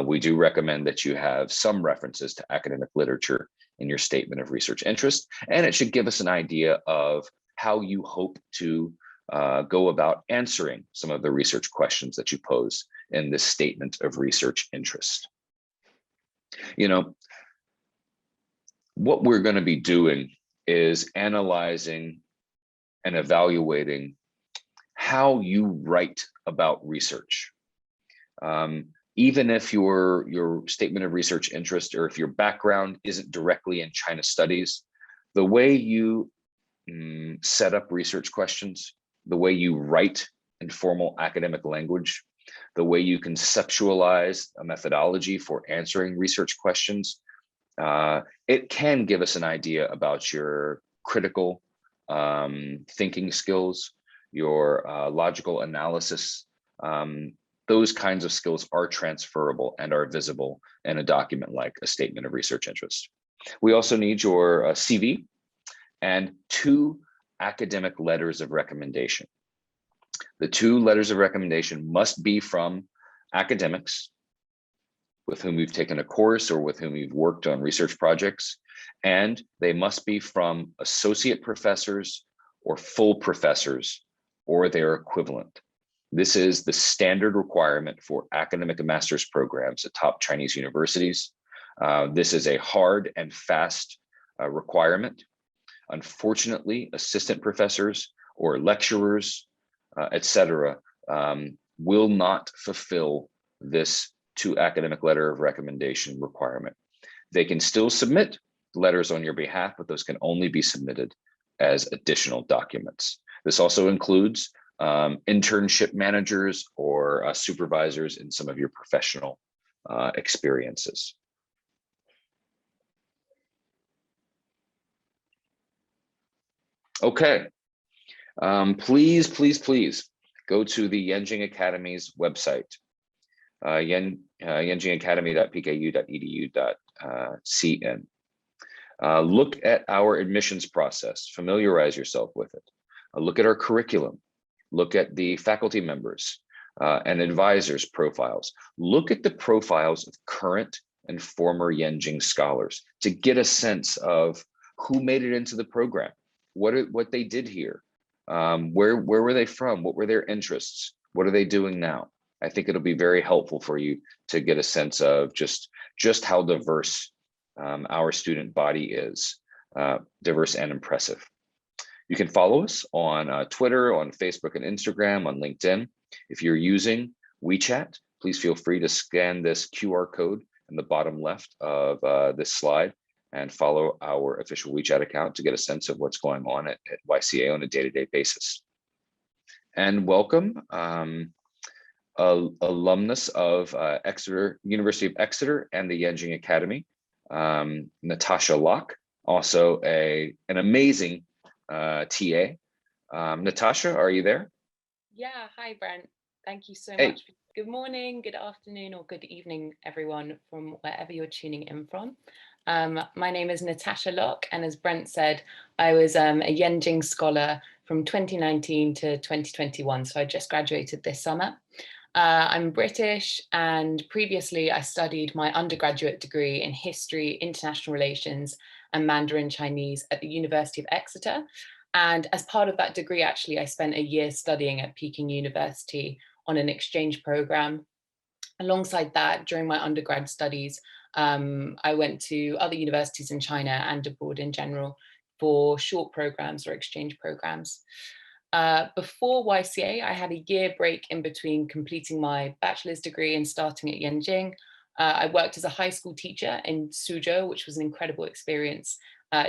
we do recommend that you have some references to academic literature in your statement of research interest, and it should give us an idea of how you hope to go about answering some of the research questions that you pose in this statement of research interest. You know, what we're going to be doing is analyzing and evaluating how you write about research. Even if your statement of research interest or if your background isn't directly in China studies, the way you set up research questions, the way you write in formal academic language, the way you conceptualize a methodology for answering research questions, it can give us an idea about your critical thinking skills, your logical analysis. Those kinds of skills are transferable and are visible in a document like a statement of research interest. We also need your CV and 2 academic letters of recommendation. The 2 letters of recommendation must be from academics with whom you've taken a course or with whom you've worked on research projects, and they must be from associate professors or full professors or their equivalent. This is the standard requirement for academic master's programs at top Chinese universities. This is a hard and fast requirement. Unfortunately, assistant professors or lecturers, etc., will not fulfill this 2 academic letter of recommendation requirement. They can still submit letters on your behalf, but those can only be submitted as additional documents. This also includes internship managers or supervisors in some of your professional experiences. Okay, please go to the Yenching Academy's website, yenchingacademy.pku.edu.cn. Look at our admissions process, familiarize yourself with it. Look at our curriculum, look at the faculty members and advisors profiles. Look at the profiles of current and former Yenching scholars to get a sense of who made it into the program, what they did here, where were they from, what were their interests, what are they doing now. I think it'll be very helpful for you to get a sense of just how diverse our student body is, diverse and impressive. You can follow us on Twitter, on Facebook and Instagram, on LinkedIn. If you're using WeChat, please feel free to scan this QR code in the bottom left of this slide and follow our official WeChat account to get a sense of what's going on at YCA on a day-to-day basis. And welcome alumnus of University of Exeter and the Yenching Academy, Natasha Locke, also an amazing TA. Natasha, are you there? Yeah, hi Brent. Thank you so much. Good morning, good afternoon, or good evening, everyone, from wherever you're tuning in from. My name is Natasha Locke, and as Brent said, I was a Yenching scholar from 2019 to 2021, so I just graduated this summer. I'm British, and previously I studied my undergraduate degree in history, international relations, and Mandarin Chinese at the University of Exeter. And as part of that degree, actually, I spent a year studying at Peking University on an exchange program. Alongside that, during my undergrad studies, I went to other universities in China and abroad in general for short programs or exchange programs. Before YCA, I had a year break in between completing my bachelor's degree and starting at Yenching. I worked as a high school teacher in Suzhou, which was an incredible experience,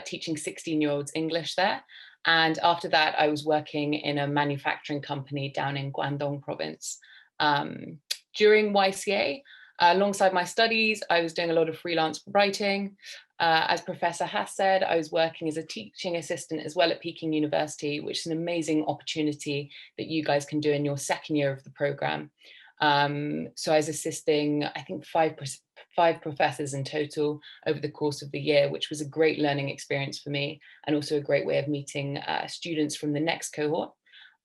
teaching 16-year-olds English there. And after that, I was working in a manufacturing company down in Guangdong province. During YCA, alongside my studies, I was doing a lot of freelance writing. As Professor Hass said, I was working as a teaching assistant as well at Peking University, which is an amazing opportunity that you guys can do in your second year of the program. So I was assisting, I think, five professors in total over the course of the year, which was a great learning experience for me, and also a great way of meeting students from the next cohort.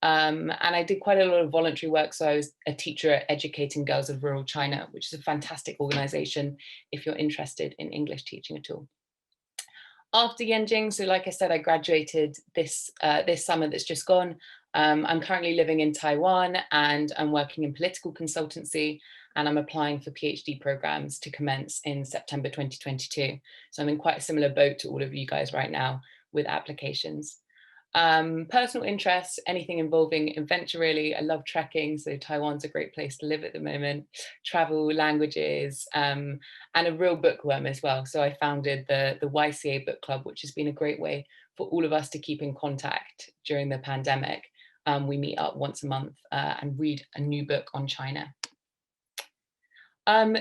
And I did quite a lot of voluntary work. So I was a teacher at Educating Girls of Rural China, which is a fantastic organization if you're interested in English teaching at all. After Yenching, so like I said, I graduated this summer that's just gone. I'm currently living in Taiwan, and I'm working in political consultancy. and I'm applying for PhD programs to commence in September 2022. So I'm in quite a similar boat to all of you guys right now with applications. Personal interests, anything involving adventure really. I love trekking, so Taiwan's a great place to live at the moment. Travel, languages, and a real bookworm as well. So I founded the YCA book club, which has been a great way for all of us to keep in contact during the pandemic. We meet up once a month and read a new book on China.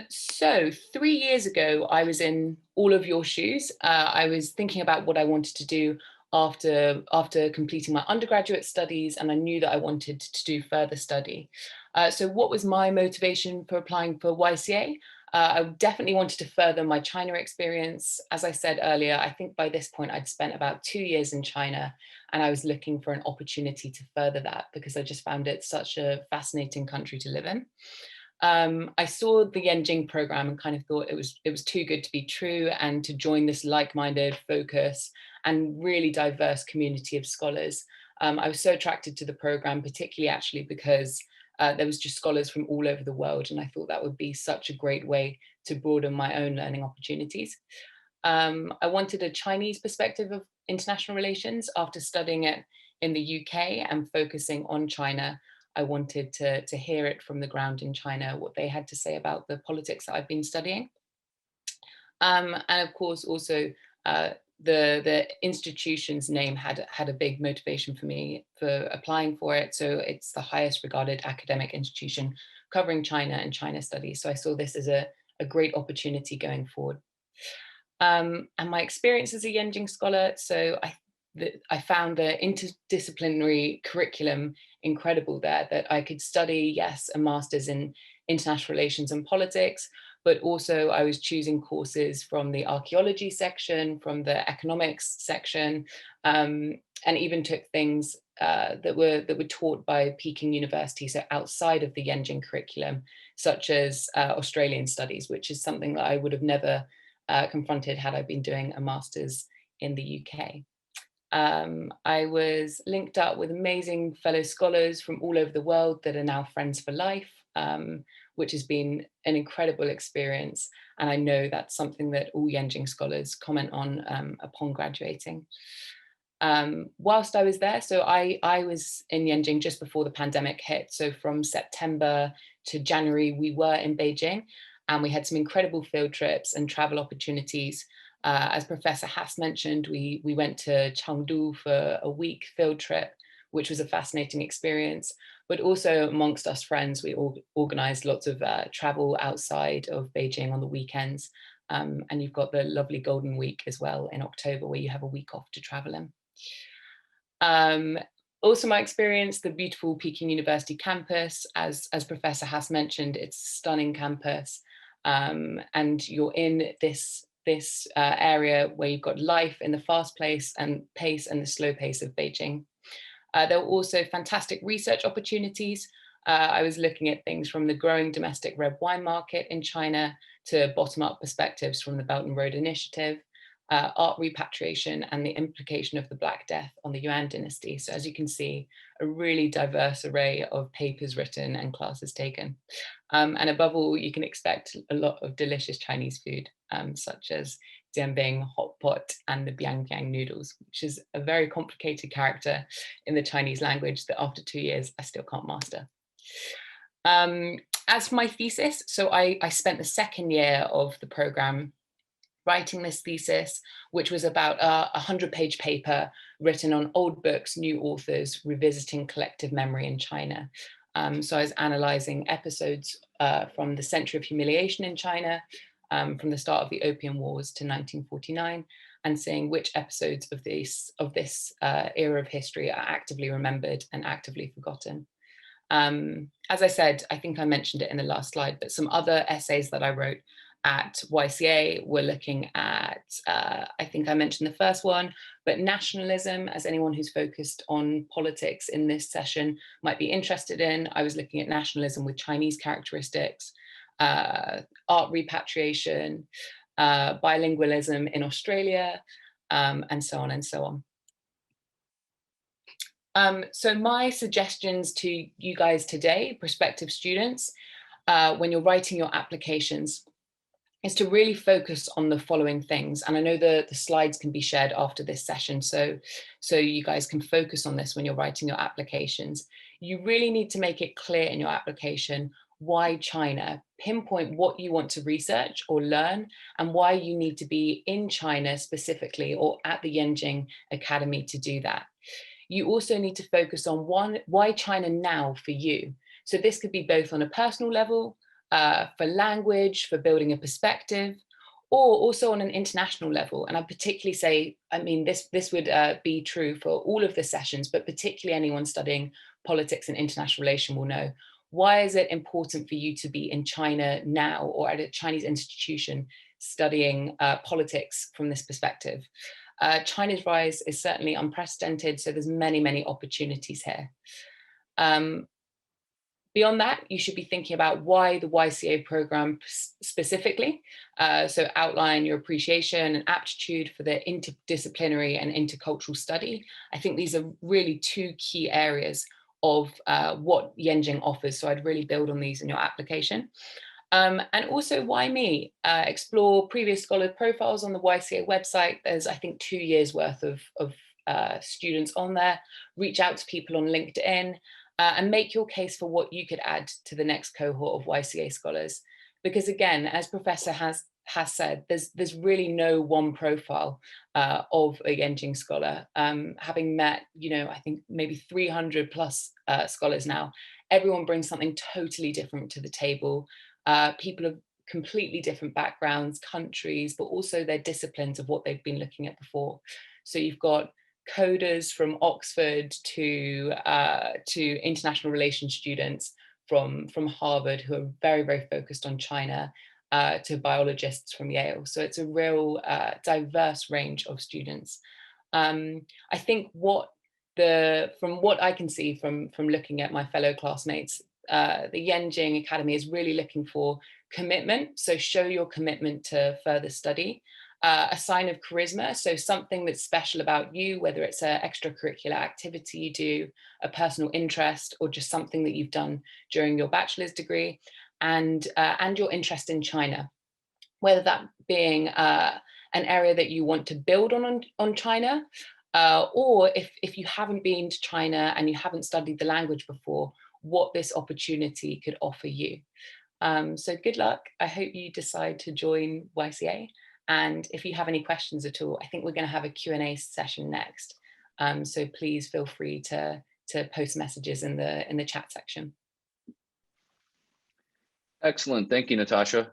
So 3 years ago, I was in all of your shoes. I was thinking about what I wanted to do after completing my undergraduate studies, and I knew that I wanted to do further study. So what was my motivation for applying for YCA? I definitely wanted to further my China experience. As I said earlier, I think by this point I'd spent about 2 years in China, and I was looking for an opportunity to further that because I just found it such a fascinating country to live in. I saw the Yenching program and kind of thought it was too good to be true, and to join this like-minded, focus and really diverse community of scholars. I was so attracted to the program, particularly actually because there was just scholars from all over the world, and I thought that would be such a great way to broaden my own learning opportunities. I wanted a Chinese perspective of international relations after studying it in the UK and focusing on China. I wanted to hear it from the ground in China, what they had to say about the politics that I've been studying. And of course, also the institution's name had a big motivation for me for applying for it. So it's the highest regarded academic institution covering China and China studies. So I saw this as a great opportunity going forward. And my experience as a Yenching scholar, so I found the interdisciplinary curriculum incredible there, that I could study, yes, a master's in international relations and politics, but also I was choosing courses from the archaeology section, from the economics section, and even took things that were taught by Peking University, so outside of the Yenching curriculum, such as Australian studies, which is something that I would have never confronted had I been doing a master's in the UK. I was linked up with amazing fellow scholars from all over the world that are now friends for life, which has been an incredible experience. And I know that's something that all Yenching scholars comment on upon graduating. Whilst I was there, so I was in Yenching just before the pandemic hit. So from September to January, we were in Beijing, and we had some incredible field trips and travel opportunities. As Professor Haas mentioned, we went to Chengdu for a week field trip, which was a fascinating experience. But also amongst us friends, we organized lots of travel outside of Beijing on the weekends. And you've got the lovely Golden Week as well in October, where you have a week off to travel in. Also my experience, the beautiful Peking University campus, as Professor Haas mentioned, it's a stunning campus. And you're in this area where you've got life in the fast pace and the slow pace of Beijing. There were also fantastic research opportunities. I was looking at things from the growing domestic red wine market in China to bottom-up perspectives from the Belt and Road Initiative, art repatriation, and the implication of the Black Death on the Yuan dynasty. So as you can see, a really diverse array of papers written and classes taken. And above all, you can expect a lot of delicious Chinese food, such as jianbing, hot pot, and the biang noodles, which is a very complicated character in the Chinese language that after 2 years, I still can't master. As for my thesis, so I spent the second year of the program writing this thesis, which was about a 100-page paper written on old books, new authors, revisiting collective memory in China. So I was analysing episodes from the Century of Humiliation in China, from the start of the Opium Wars to 1949, and seeing which episodes of this era of history are actively remembered and actively forgotten. As I said, I think I mentioned it in the last slide, but some other essays that I wrote at YCA were looking at, I think I mentioned the first one, but nationalism, as anyone who's focused on politics in this session might be interested in. I was looking at nationalism with Chinese characteristics, art repatriation, bilingualism in Australia, and so on and so on. So my suggestions to you guys today, prospective students, when you're writing your applications is to really focus on the following things. And I know the slides can be shared after this session, so you guys can focus on this when you're writing your applications. You really need to make it clear in your application why China, pinpoint what you want to research or learn, and why you need to be in China specifically or at the Yenching Academy to do that. You also need to focus on why China now for you. So this could be both on a personal level, for language, for building a perspective, or also on an international level. And I particularly say, I mean, this would be true for all of the sessions, but particularly anyone studying politics and international relation will know. Why is it important for you to be in China now or at a Chinese institution studying politics from this perspective? China's rise is certainly unprecedented, so there's many, many opportunities here. Beyond that, you should be thinking about why the YCA program specifically. So outline your appreciation and aptitude for the interdisciplinary and intercultural study. I think these are really two key areas of what Yenching offers. So I'd really build on these in your application. And also, why me? Explore previous scholar profiles on the YCA website. There's, I think, 2 years worth of students on there. Reach out to people on LinkedIn. And make your case for what you could add to the next cohort of YCA scholars. Because again, as Professor has said, there's really no one profile of a Yenching scholar. Having met, I think maybe 300 plus scholars now, everyone brings something totally different to the table. People of completely different backgrounds, countries, but also their disciplines of what they've been looking at before. So you've got coders from Oxford to international relations students from Harvard who are very, very focused on China, to biologists from Yale. So it's a real diverse range of students. I think from what I can see from looking at my fellow classmates, the Yenching Academy is really looking for commitment. So show your commitment to further study. A sign of charisma, so something that's special about you, whether it's an extracurricular activity you do, a personal interest, or just something that you've done during your bachelor's degree, and your interest in China, whether that being an area that you want to build on China, or if you haven't been to China and you haven't studied the language before, what this opportunity could offer you. So good luck. I hope you decide to join YCA. And if you have any questions at all, I think we're going to have a Q&A session next. So please feel free to post messages in the chat section. Excellent. Thank you, Natasha.